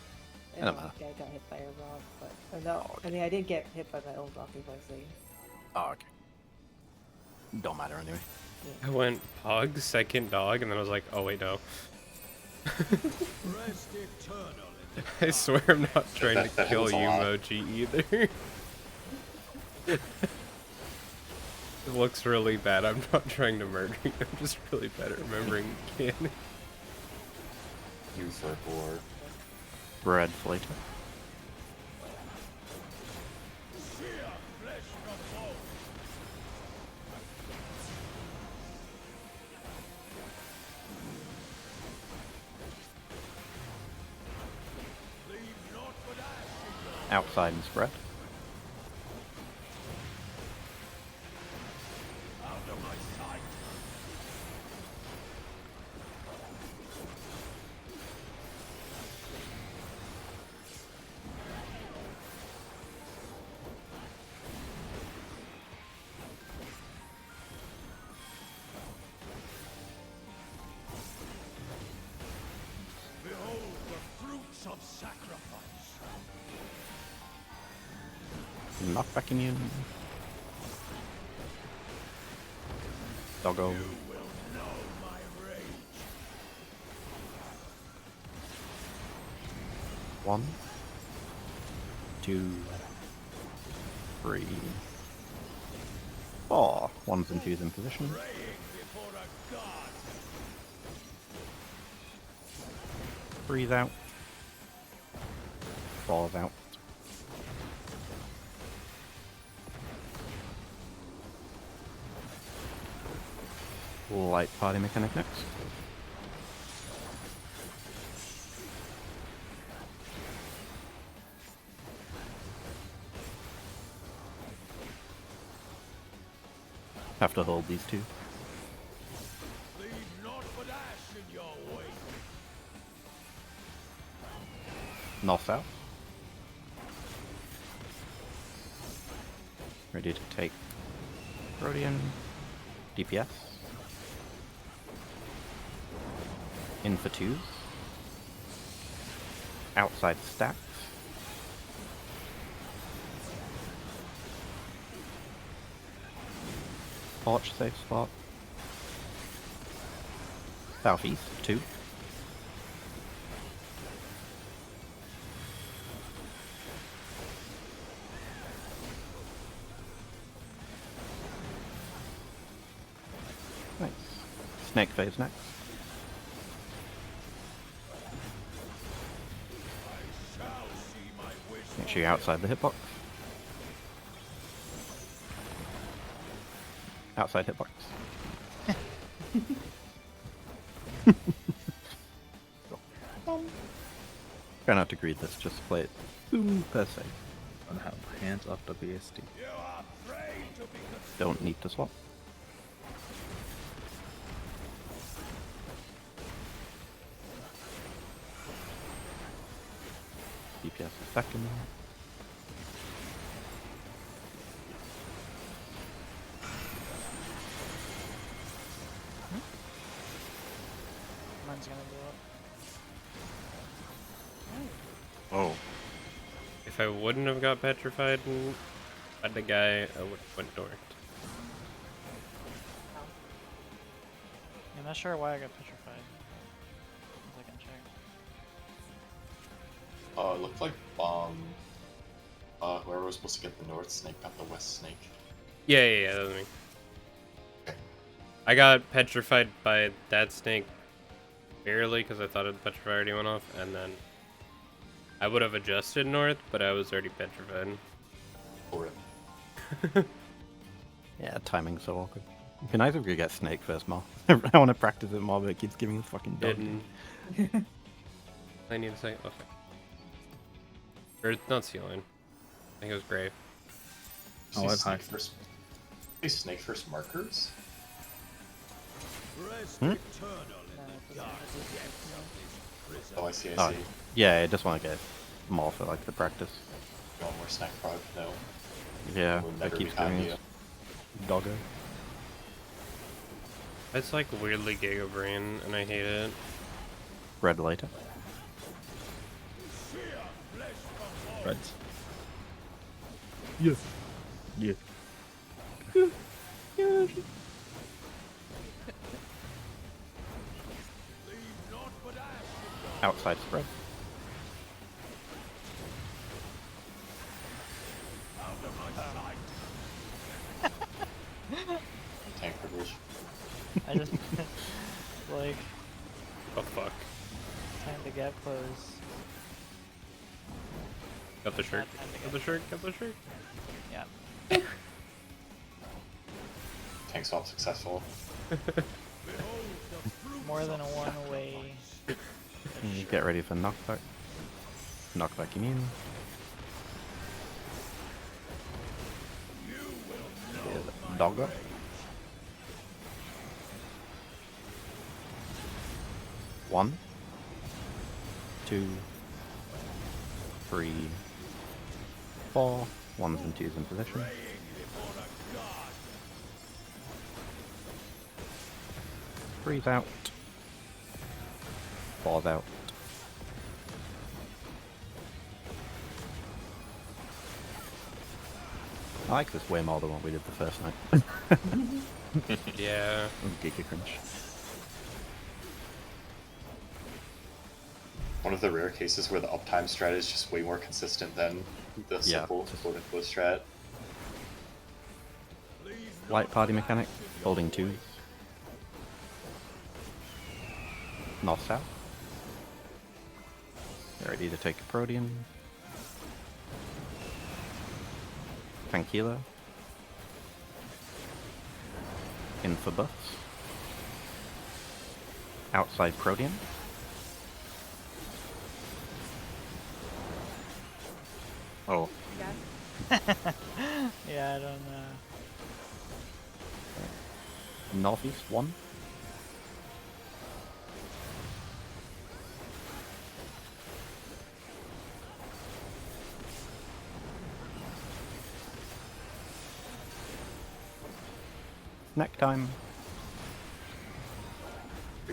I It don't matter. think I got hit by a rock, but or no, I mean I didn't get hit by my own rock reflexly. Oh, okay. Don't matter anyway. I went Pog, second dog, and then I was like, oh wait, no. Rest eternal in the I swear I'm not trying That to kill happens a you, lot. Mochi, either. It looks really bad. I'm not trying to murder you. I'm just really bad at remembering mechanics. You for or Red Flater. flesh from bone. Leave naught but ash in your Outside and spread. out of my sight. Behold the fruits of sacrifice. Knockback immune. Doggo. You will know my rage. One, two, three, four. One's in twos in position. Praying before a god. Three's out. Four's out. Light party mechanic next. Have to hold these two. Leave naught but ash in your wake. North out. Ready to take Rhodian. DPS. In for twos. Outside stacks. Porch safe spot. Southeast, 2. Nice. Snake phase next. Make sure you're outside the hitbox. Outside hitbox. Try not to greed this, just play it boom per se. Don't have hands off WASD. You are afraid to be Don't need to swap. DPS a second. Mine's gonna blow up. Oh, If I wouldn't have got petrified and had the guy, I would have went north. I'm not sure why I got petrified. I can check. It looked like whoever was supposed to get the north snake got the west snake. Yeah, that was me. I got petrified by that snake barely because I thought the petrify already went off, and then I would have adjusted north, but I was already petrified. Or Yeah, timing's so awkward. It'd be nice if we could get snake first, Mar. I want to practice it more, but it keeps giving us fucking dog. Didn't. I need a second. Okay. Or it's not ceiling. I think it was gray. Oh, I've snake high. first. Snake first markers. Rest Hmm? eternal in the dark depths of this prison. Oh, I see. Oh, yeah, I just want to get more for like the practice. One more snack prog. No. Yeah, Will that never keeps be kind giving to us doggo. It's like weirdly Giga Brain, and I hate it. Red later. Reds. Yes. Yeah. Outside spread. Tank privilege. I just like Oh fuck. time to get close. Got the shirt. Time to Got the shirt. Got the shirt. Yeah. Tank swap successful. More than a one-way. Get ready for knockback. Knockback immune. Doggo. One, 2, 3, 4. Ones and twos in position. Three's out. Four's out. I like this way more than what we did the first night. Yeah. Giga crunch. One of the rare cases where the uptime strat is just way more consistent than the simple quote-unquote strat. Light party mechanic, holding twos. North-south. Ready to take a Protean. Tranquilo. In for buffs. Outside Protean. Oh, Yeah, I don't know. Northeast 1. Snack time.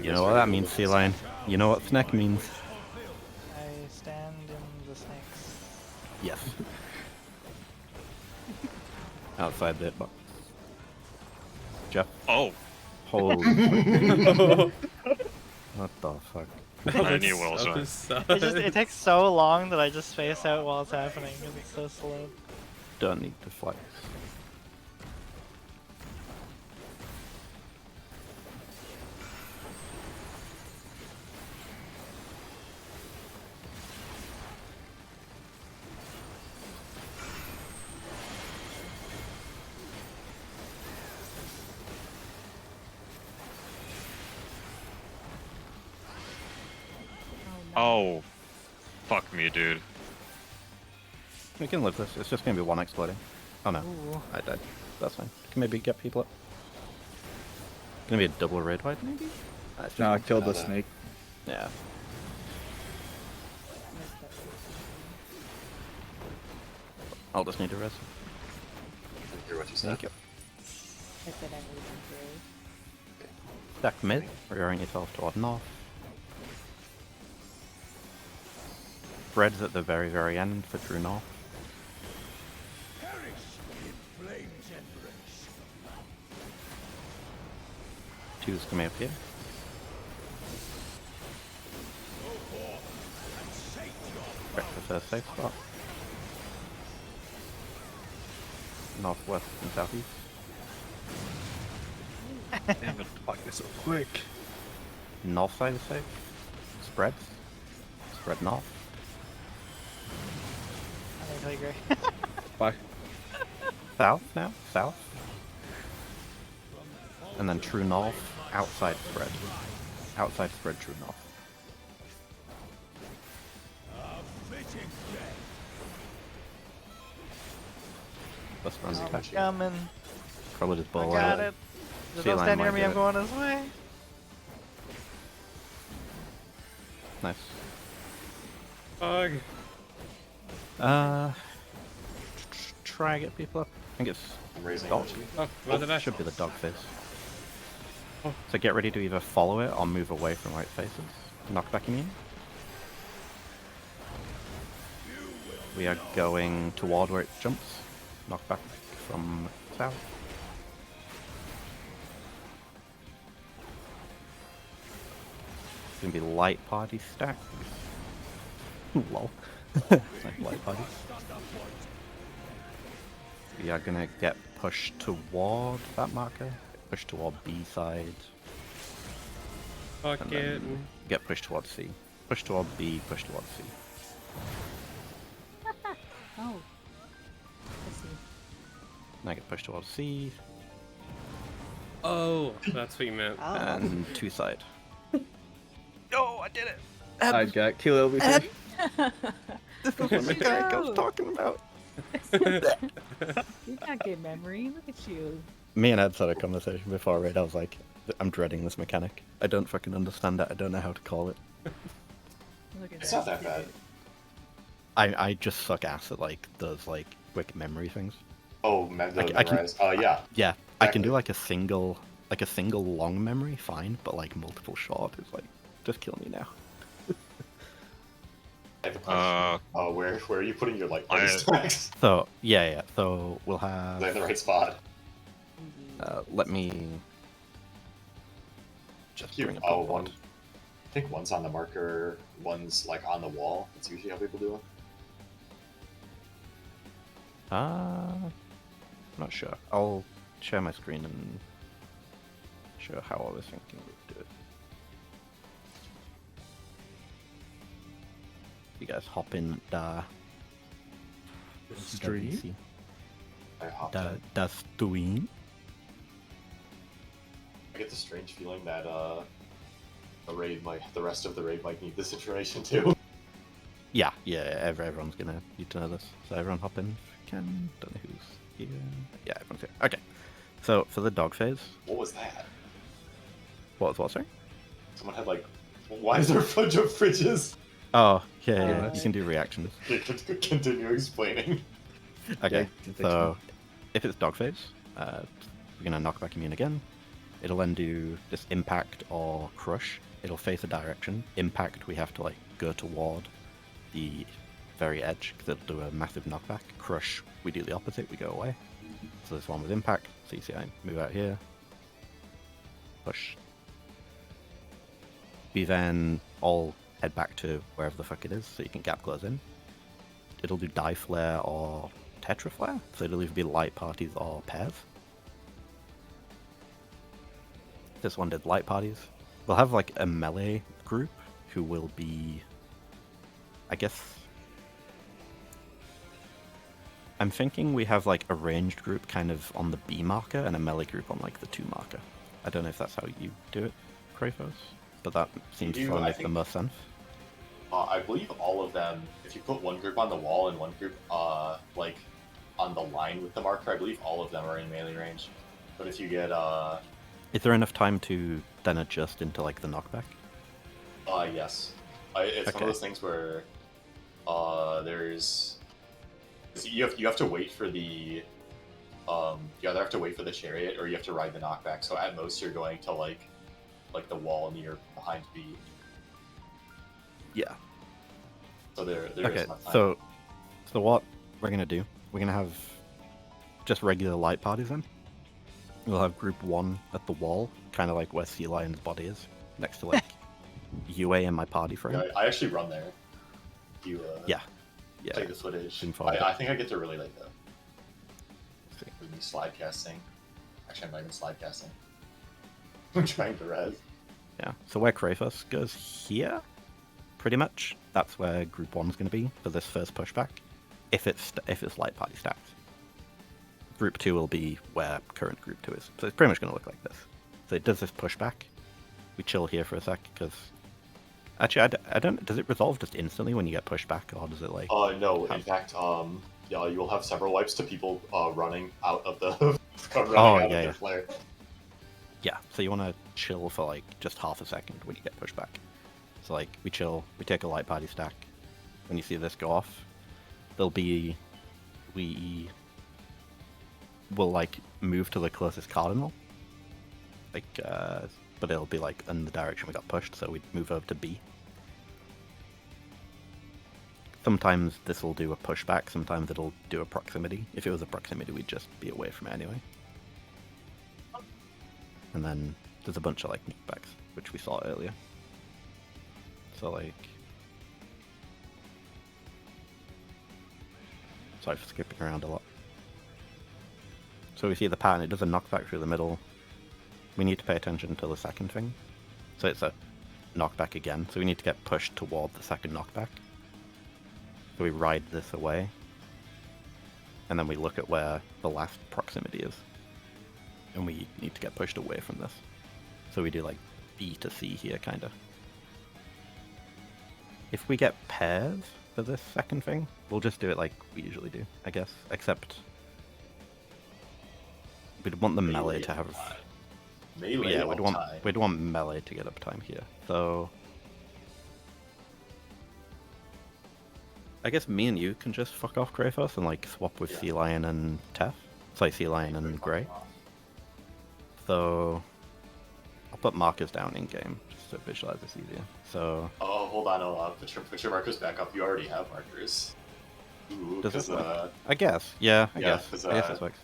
You know what that means, Sea Lion. You know what snack means. I stand in the snakes. Yes. Outside that box. Jeff. oh! Holy. What the fuck? I knew what was wrong. It takes so long that I just space out while it's happening because it's so slow. Don't need to flex. Oh, fuck me, dude. We can live this. It's just gonna be one exploding. Oh no, Ooh. I died. That's fine. Can maybe get people up. Gonna be a double red white maybe? That's just No, I one. killed the snake. Yeah. I'll just need to rest. Didn't hear what you said. Thank you. I said I'm leaving through. Back mid, reorient yourself toward north. Red's at the very, very end for true north. Perish in flames embrace. Two's coming up here. Go forth and sate your Breakfast first safe spot. Northwest and southeast. Damn it, fuck this so quick. North side is safe. Spreads. Spread north. I totally agree. Bye. South now. South. And then true north. Outside spread. Outside spread true north. Bust runs attack. Coming. Probably just I ball got out. it. Just Sea don't lion stand near might me, do I'm it. going this way. Nice. Bug. Try get people up. I think it's I'm raising dog. energy. Oh, go to the Should be the dog face. Oh. So get ready to either follow it or move away from white faces. Knockback immune. We are going toward where it jumps. Knockback from south. It's gonna be light party stack. Lol. It's like light party. We are gonna get pushed toward that marker. Push toward B side. Fuck And it. then get pushed towards C. Push toward B, push towards C. Oh. I see. Now get pushed towards C Oh, that's what you meant. Oh. and two side. Oh, I did it. I got kill LBC. This is what mechanic I was talking about. You got good memory. Look at you. Me and Ed had a conversation before, right? I was like, I'm dreading this mechanic. I don't fucking understand it. I don't know how to call it. Look at It's not that bad. I just suck ass at like those like quick memory things. Oh, I can- memorize. Yeah. Yeah, I can Exactly. do like a single long memory, fine, but like multiple short is like, just kill me now. I have a question. Where are you putting your light party I- stacks? So yeah. So we'll Is that have. in the right spot? Let me just You, bring up oh, the one. board. I think one's on the marker, one's like on the wall. That's usually how people do it. I'm not sure. I'll share my screen and show how I was thinking we'd do it. You guys hop in the Stream? I hopped in. the stream. I get the strange feeling that the rest of the raid might need this information too. Yeah, everyone's gonna need to know this. So everyone hop in if you can. Don't know who's here. Yeah, everyone's here. Okay. So for the dog phase, What was that? what sorry? Someone had like, why is there a bunch of fridges? Oh, yeah, that's- you can do reactions. Continue explaining. Okay, Yeah, so if it's dog phase, we're gonna knock back immune again. It'll then do this impact or crush. It'll face a direction. Impact, we have to like go toward the very edge because it'll do a massive knockback. Crush, we do the opposite, we go away. So this one was impact. So you see I move out here. Push. We then all head back to wherever the fuck it is so you can gap close in. It'll do die flare or tetra flare, so it'll either be light parties or pairs. This one did light parties. We'll have like a melee group who will be, I guess, I'm thinking we have like a ranged group kind of on the B marker and a melee group on like the 2 marker. I don't know if that's how you do it, Kratos, but that seems do, to I make the think- most sense. I believe all of them. If you put one group on the wall and one group like on the line with the marker, I believe all of them are in melee range. But if you get Is there enough time to then adjust into like the knockback? yes, it's one Okay. of those things where there's you have to wait for the you either have to wait for the chariot or you have to ride the knockback. So at most you're going to like the wall near behind B. Yeah. So there is Okay, enough time. so what we're gonna do, we're gonna have just regular light parties then. We'll have group 1 at the wall, kind of like where Sea Lion's body is, next to like UA and my party frame. Yeah, I actually run there. You Yeah. Yeah. Take the footage. Didn't find I think I get to really like though. See. With me slide casting. Actually, I'm not even slide casting. I'm trying to res. Yeah. So where Kratos goes here, pretty much, that's where Group 1's going to be for this first pushback, if it's light party stacks. Group 2 will be where current Group 2 is. So it's pretty much going to look like this. So it does this pushback. We chill here for a sec, because... Actually, I don't... Does it resolve just instantly when you get pushed back, or does it, like... No. In fact, yeah, you will have several wipes to people running out of the... yeah. their flare. Yeah, so you want to chill for, like, just half a second when you get pushed back. So, like, we chill, we take a light party stack. When you see this go off, there'll be... We will, like, move to the closest cardinal. Like, but it'll be, like, in the direction we got pushed, so we'd move over to B. Sometimes this will do a pushback, sometimes it'll do a proximity. If it was a proximity, we'd just be away from it anyway. And then there's a bunch of, like, knockbacks, which we saw earlier. So, like... Sorry for skipping around a lot. So we see the pattern, it does a knockback through the middle. We need to pay attention to the second thing. So it's a knockback again, so we need to get pushed toward the second knockback. So we ride this away. And then we look at where the last proximity is. And we need to get pushed away from this. So we do like B to C here, kinda. If we get pairs for this second thing, we'll just do it like we usually do, I guess. Except we'd want the melee to have... Melee yeah, we'd want melee to get uptime here. So I guess me and you can just fuck off Kratos and like swap with Sea Lion and Tef. Sorry, Sea Lion and Grey. So I'll put markers down in game just to visualize this easier. So oh, hold on, put your markers back up. You already have markers. Ooh, does this work? I guess. Yeah, I guess. I guess this works.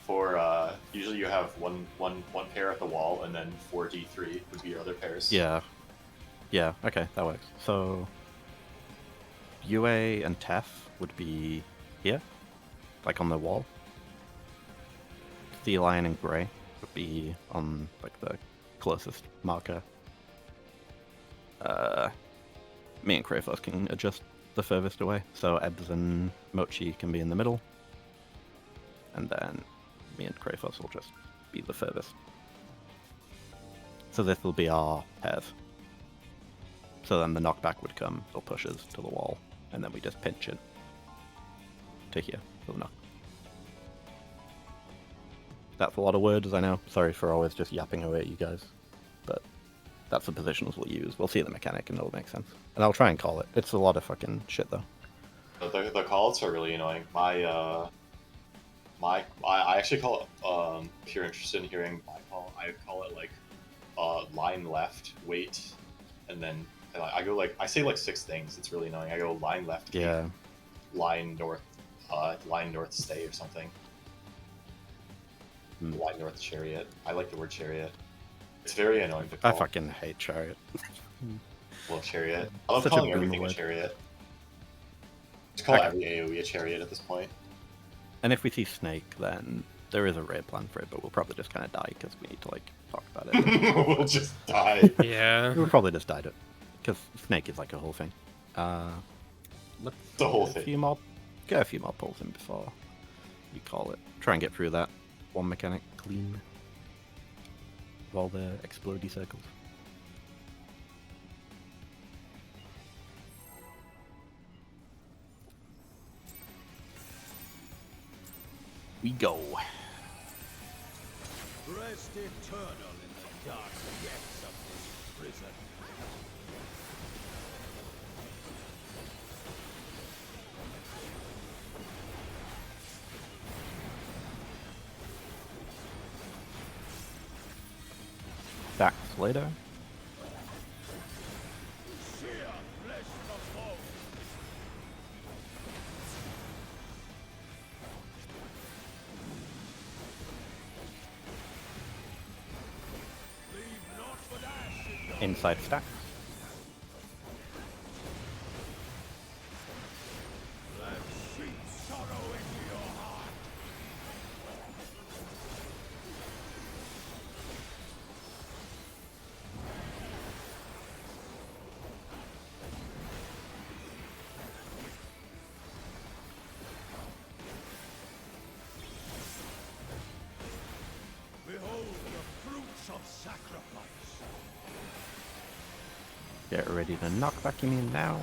For usually you have one pair at the wall, and then 4D3 would be your other pairs. Yeah. Yeah. Okay, that works. So UA and Tef would be here, like on the wall. Sea Lion and Grey would be on like the closest marker. Me and Kratos can adjust the furthest away, so Ebbs and Mochi can be in the middle, and then me and Kratos will just be the furthest. So this will be our pairs. So then the knockback would come, it'll push us to the wall, and then we just pinch it to here for the knock. That's a lot of words, I know. Sorry for always just yapping away at you guys. But that's the positions we'll use. We'll see the mechanic and it'll make sense. And I'll try and call it. It's a lot of fucking shit though. The calls are really annoying. I actually call it, if you're interested in hearing my call, I call it like line left, wait, and then I go like, I say like 6 things. It's really annoying. I go line left, yeah, line north, stay or something. Line north chariot. I like the word chariot. It's very annoying to call. I fucking hate chariot. Well, chariot. I love Such a calling boomer everything a word. chariot. Just call every AoE a chariot at this point. And if we see Snake, then there is a raid plan for it, but we'll probably just kind of die because we need to like talk about it. We'll just die. Yeah. We'll probably just die to it because Snake is like a whole thing. Let's The whole get thing. a few more pulls in before we call it. Try and get through that one mechanic clean with all the explodey circles. We go. Rest eternal in the dark depths of this prison. Back later. Sheer flesh of foe. Leave naught but ash in your Inside stack. of sacrifice. Get ready to knock back you mean now.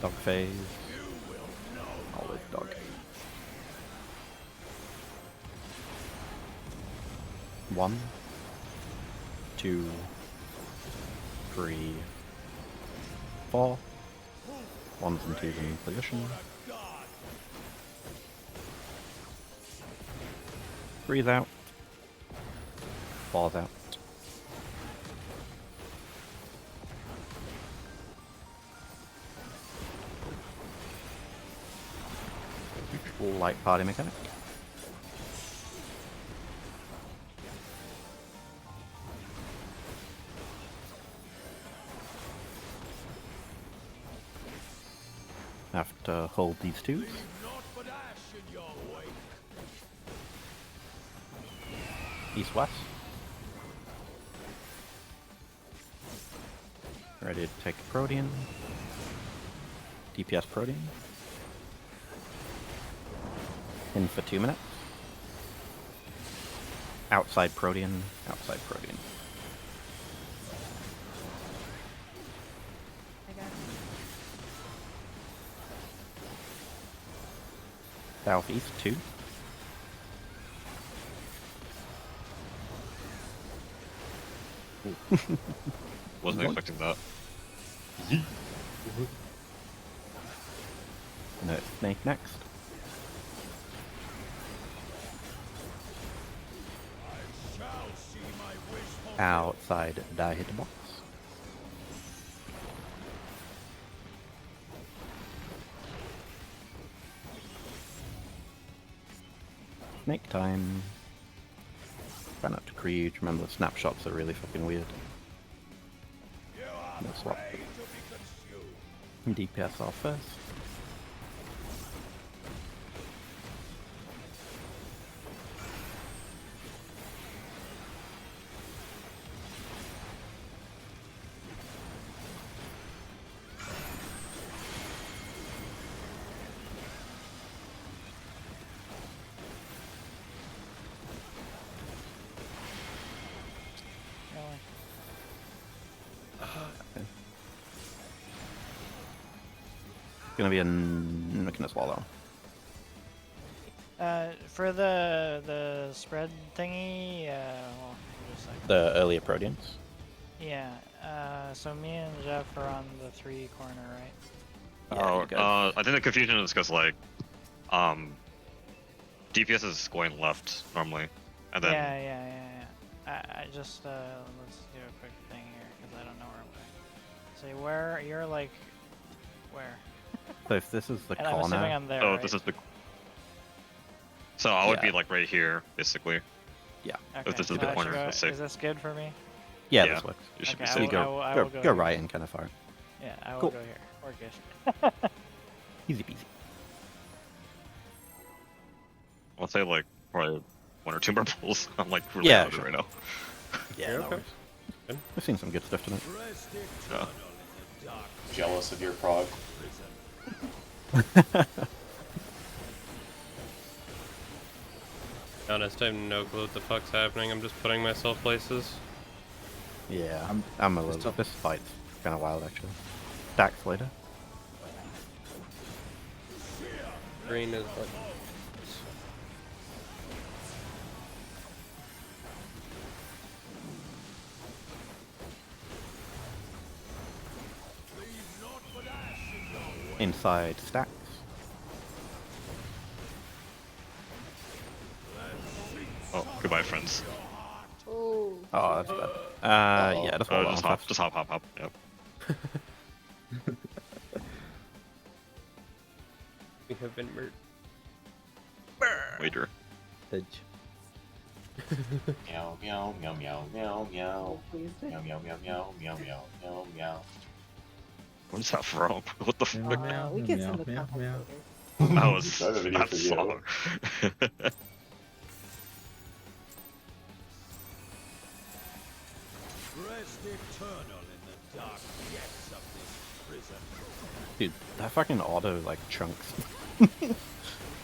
Dog phase. Always dog. One, 2, 3, 4. Ones and twos in position. Breathe out. Falls out. Light party mechanic. Have to hold these twos. East west. Ready to take a Protean. DPS Protean. In for 2 minutes. Outside Protean. Outside Protean. I got it. Southeast 2. Wasn't expecting that. No, snake next. Outside die hit the box. Snake time. Try not to creed. Remember, the snapshots are really fucking weird. No swap. DPS off first. Gonna be an looking to swallow. For the spread thingy, well, just like, The earlier Proteans. yeah. So me and Jeff are on the 3 corner, right? Yeah, you guys- I think the confusion is because like, DPS is going left normally, and then Yeah. I just let's do a quick thing here because I don't know where I'm going. Say where you're like, where? So if this is the And I'm assuming corner, I'm there. oh, right? this is the. So I would Yeah. be like right here, basically. Okay. this is so the I should corner, go- let's say. Is this good for me? yeah, Yeah. this works. You should Okay, be I So you will- safe. go, I go, will go go here. right and kind of far. Yeah, I will Cool. go here. We're good. Easy peasy. I'll say like probably 1 or 2 more pulls. I'm like really Yeah, out of it sure. right now. Yeah, You're no okay. worries. Good. We've seen some good stuff tonight. Rest Yeah. eternal in the dark Jealous of your prog. prison. Be honest, I have no clue what the fuck's happening. I'm just putting myself places. Yeah, I'm a little. This fight's kind of wild actually. Stacks later. Green is like. Inside stacks. Oh, goodbye, friends. Oh. Oh, that's bad. Yeah, just hold on Just hop, first. just hop. Yep. We have been murdered. Wager. Edge. Meow meow meow meow meow meow. Please. Meow meow meow meow meow meow meow meow. Where's that from? What the fuck? We can send the meow, comments meow. later. That was I have a video that for you. song. Rest eternal in the dark depths of this prison. Dude, that fucking auto like chunks. I think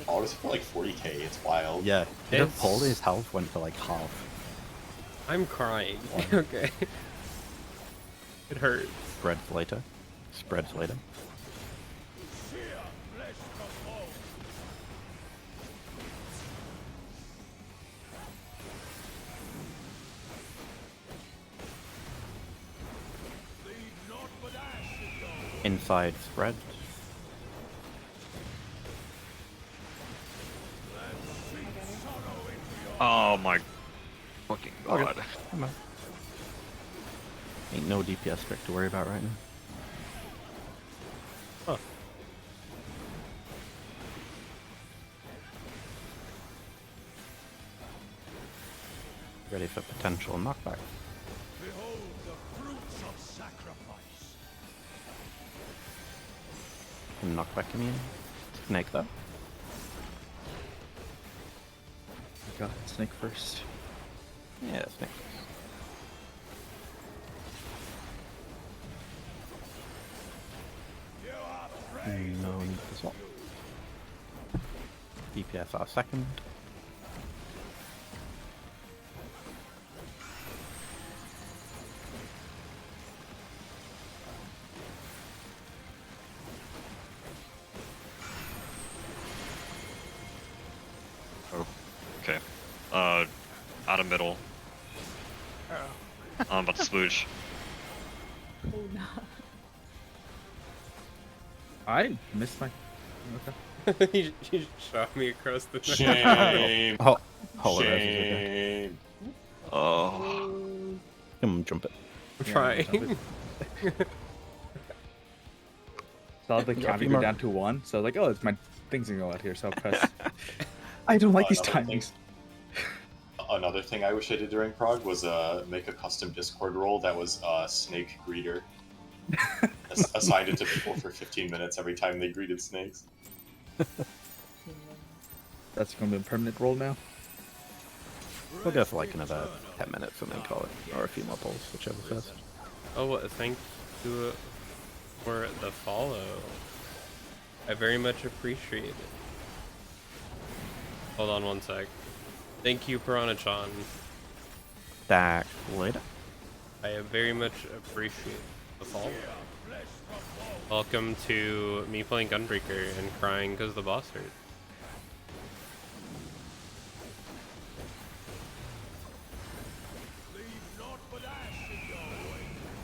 autos for like 40k. It's wild. Yeah, It's- Polly's health went to like half. I'm crying. Okay. It hurts. Spreads later. Spreads later. Inside spread. Oh my fucking Okay. god. Come on. Ain't no DPS trick to worry about right now. Huh. Ready for potential knockback. Behold the fruits of sacrifice. Knockback immune. Snake though. Got snake first. Yeah, snake. No need to swap. DPS our second. Okay. Out of middle. I'm about to splooge. Oh no. I missed my. Okay. you shot me across the Shame. Oh, hold on. Come Shame. Oh. on, jump it. I'm Yeah, trying. Saw the Yeah, counter few go more. down to 1, so I was like, oh, it's my thing's gonna go out here, so I'll press. I don't like these Another thing- timings. Another thing I wish I did during Prog was make a custom Discord role that was snake greeter. Assigned it to people for 15 minutes every time they greeted snakes. That's gonna be a permanent role now. We'll go for like another 10 minutes and then call it. Or a few more polls, whichever first. Oh, thank you for the follow. I very much appreciate it. Hold on one sec. Thank you, Piranha-chan. Back later. I very much appreciate the follow. Welcome to me playing Gunbreaker and crying because the boss hurt.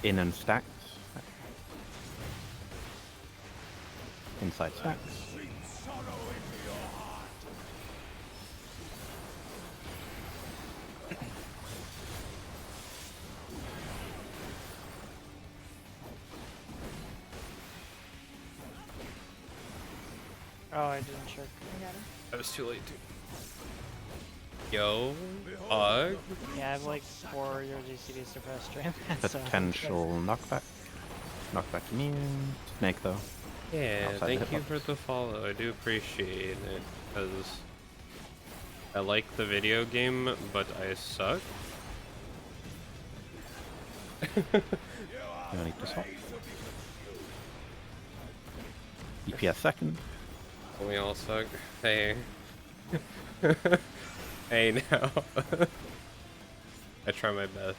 In and stacks. Inside stacks. Oh, I didn't check. I got him. I was too late too. Yo, Ugh. Yeah, I have like 4 your GCD suppressed stream. so Potential knockback. Knockback immune. Snake though. Yeah, Outside the thank you hitbox. for the follow. I do appreciate it because I like the video game, but I suck. No need to swap. DPS second. We all suck. Hey. Hey now. I try my best.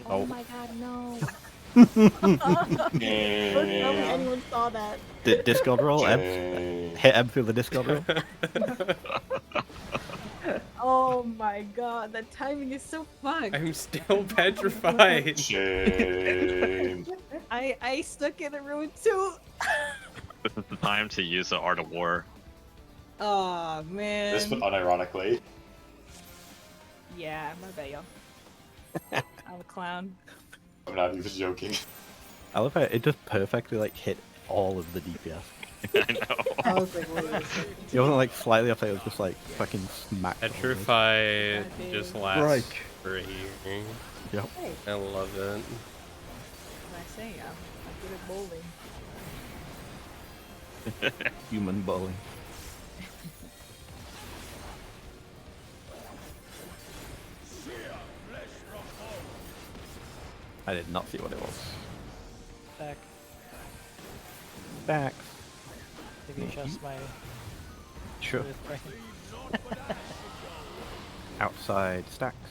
Oh my god, no. Shame. Don't tell me anyone saw that. Discard roll. Eb. Shame. Hit Eb through the Discard roll. Oh my god, that timing is so fucked. I'm still petrified. Shame. I stuck in a ruin too. This is the time to use the Art of War. Oh man. This, but unironically. Yeah, my bad, y'all. I'm a clown. I'm not even joking. I love how it just perfectly like hit all of the DPS. I know. I was like, wait a second. It wasn't like slightly off, it was just like fucking smacked. all of it. Petrified God just damn. lasts Right. for a year. Yep. Hey, I love it. what I say, I'm good at bowling. Human bowling. I did not see what it was. Back. Back. Maybe adjust my. Sure. brain. Outside stacks.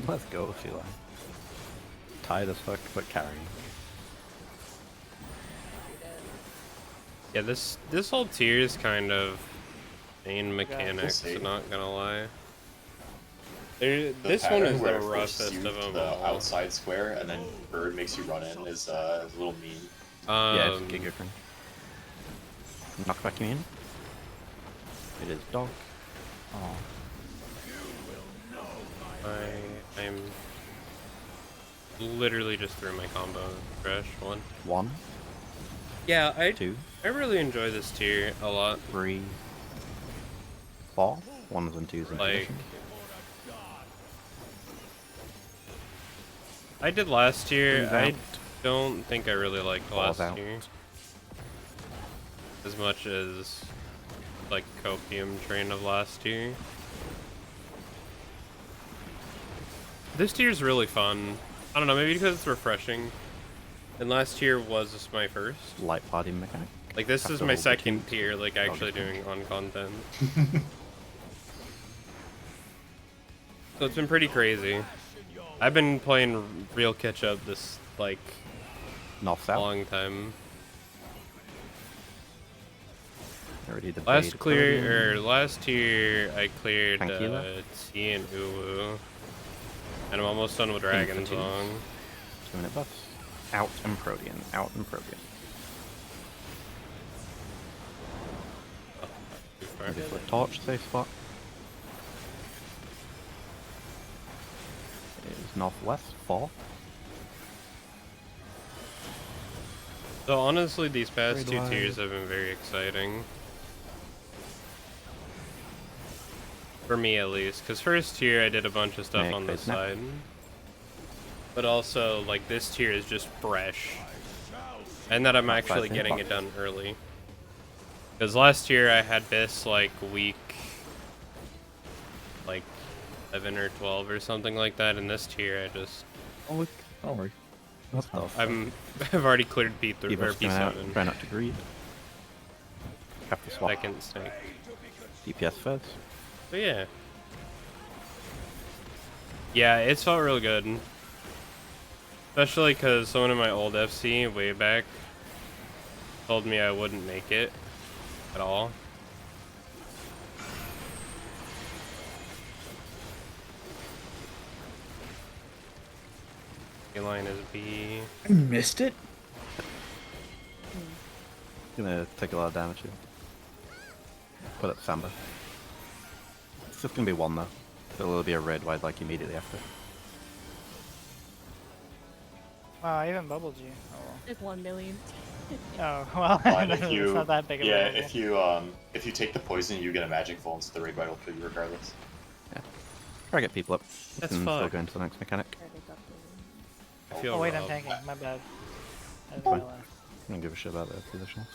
Let's go, Sheila. Tired as fuck, but carrying. Yeah, this whole tier is kind of main mechanics. We'll see. Not gonna lie. The This one pattern is where the it forces roughest you of to them the all. outside square and then bird makes you run in is a little mean. Yeah, it's Giga Friend. Knockback immune. It is dog. Oh. I'm literally just threw my combo fresh one. 1, Yeah, I 2, really enjoy this tier a lot. 3, 4. 1s and 2s in Like, position. I did last year. Three's I out. don't think I really liked Four's last out. year as much as like Copium Train of last year. This tier is really fun. I don't know, maybe because it's refreshing. And last year was just my first. Light party mechanic. Like this Have is to my hold the second keys. tier, like actually Obviously. doing on content. So it's been pretty crazy. I've been playing real catch up this like North south. long time. Already the Last year I cleared Tranquila? T and Uwu. And I'm almost done with Dragon Infinities. Song. 2-minute buffs. Out and Protean. Out and Protean. Too far. Maybe for a torch safe spot. It is northwest. 4. So honestly, these past Grade two tiers wide. have been very exciting. For me at least, because first tier I did a bunch of stuff Make on the face snap. side. But also, like, this tier is just fresh. And that I'm Not actually fast getting enough. it done early. Because last year I had this, like, week... like, 11 or 12 or something like that, and this tier I just... Oh, look. Don't worry. What the fuck? I've already cleared P3 Keep or us coming out. P7. Try not to greed. Have to swap. Second snake. DPS first. But yeah. Yeah, it's felt real good. Especially because someone in my old FC way back told me I wouldn't make it at all. Line is B. I missed it. Gonna take a lot of damage here. Put up Samba. It's just gonna be 1 though. So it'll be a red wide like immediately after. Wow, I even bubbled you. Oh, It's 1 million. well. Oh, well, But if it's you, not that big of a yeah, bubble. if you take the poison, you get a magic full, and so the raid bite will kill you regardless. Try to get people up. We That's can still fine. go into the next mechanic. I feel Oh wait, I'm robbed. tanking. My bad. I didn't Fine. realize. I don't give a shit about their positions.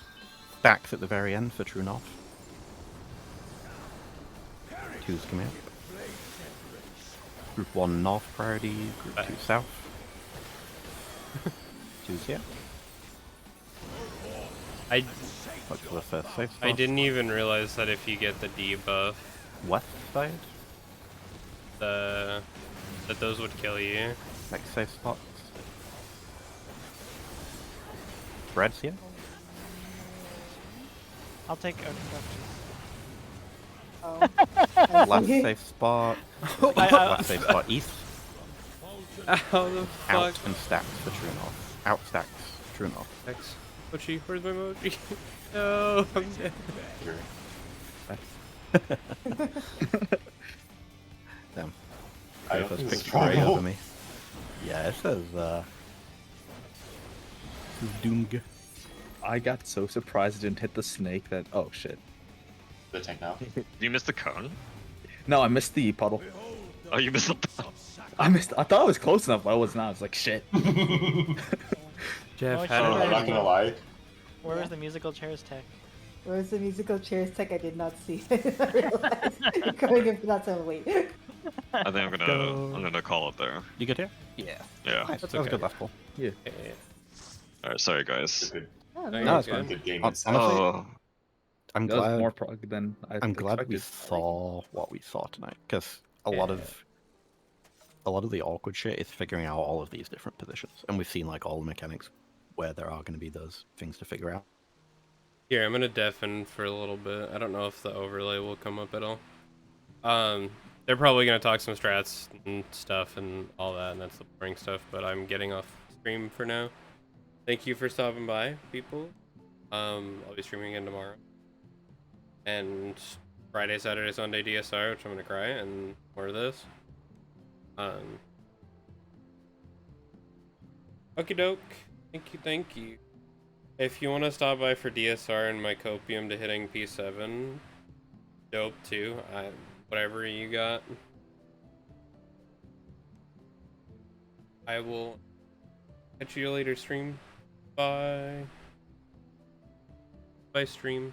Stacks at the very end for True North. 2's coming up. Group 1 North priority, Group 2 South. 2's here. I Look for the first safe spot. didn't even realize that if you get the debuff, West side. that those would kill you. Next safe spot. Brad's here. I'll take Odin Oh. Last safe spot. I- Last safe spot east. How the Out fuck? and stacks for True North. Out stacks. True North. X. Mochi, where's my Mochi? No, I'm dead. Damn. I don't First think this is picture gray probable. over me. Yeah, it says Doomg. I got so surprised it didn't hit the snake that. Oh shit. The tank now. Did you miss the cone? No, I missed the puddle. Oh, you missed the. I thought I was close enough, but I was not. I was like, shit. Jeff, Oh, how Oh, did I'm I not gonna lie. Where was the musical chairs tech? Where's the musical chairs tech? I did not see. I realized going in for that time. Wait. I think I'm gonna call it there. You good here? Yeah. Yeah. Nice. That's That was okay. good last ball. Yeah. Alright, sorry guys. Good, Oh, No, No, you're it's fine. good game. Honestly, Oh, I'm That was glad. more prog than I'm glad we expected. saw what we saw tonight, because a lot of the awkward shit is figuring out all of these different positions, and we've seen like all the mechanics where there are going to be those things to figure out. Here, I'm gonna deafen for a little bit. I don't know if the overlay will come up at all. They're probably gonna talk some strats and stuff and all that, and that's the boring stuff. But I'm getting off stream for now. Thank you for stopping by, people. I'll be streaming again tomorrow, and Friday, Saturday, Sunday DSR, which I'm gonna cry, and more of this. Okie doke. Thank you. If you want to stop by for DSR and my copium to hitting P7, dope too. Whatever you got. I will catch you later, stream. Bye. Bye, stream.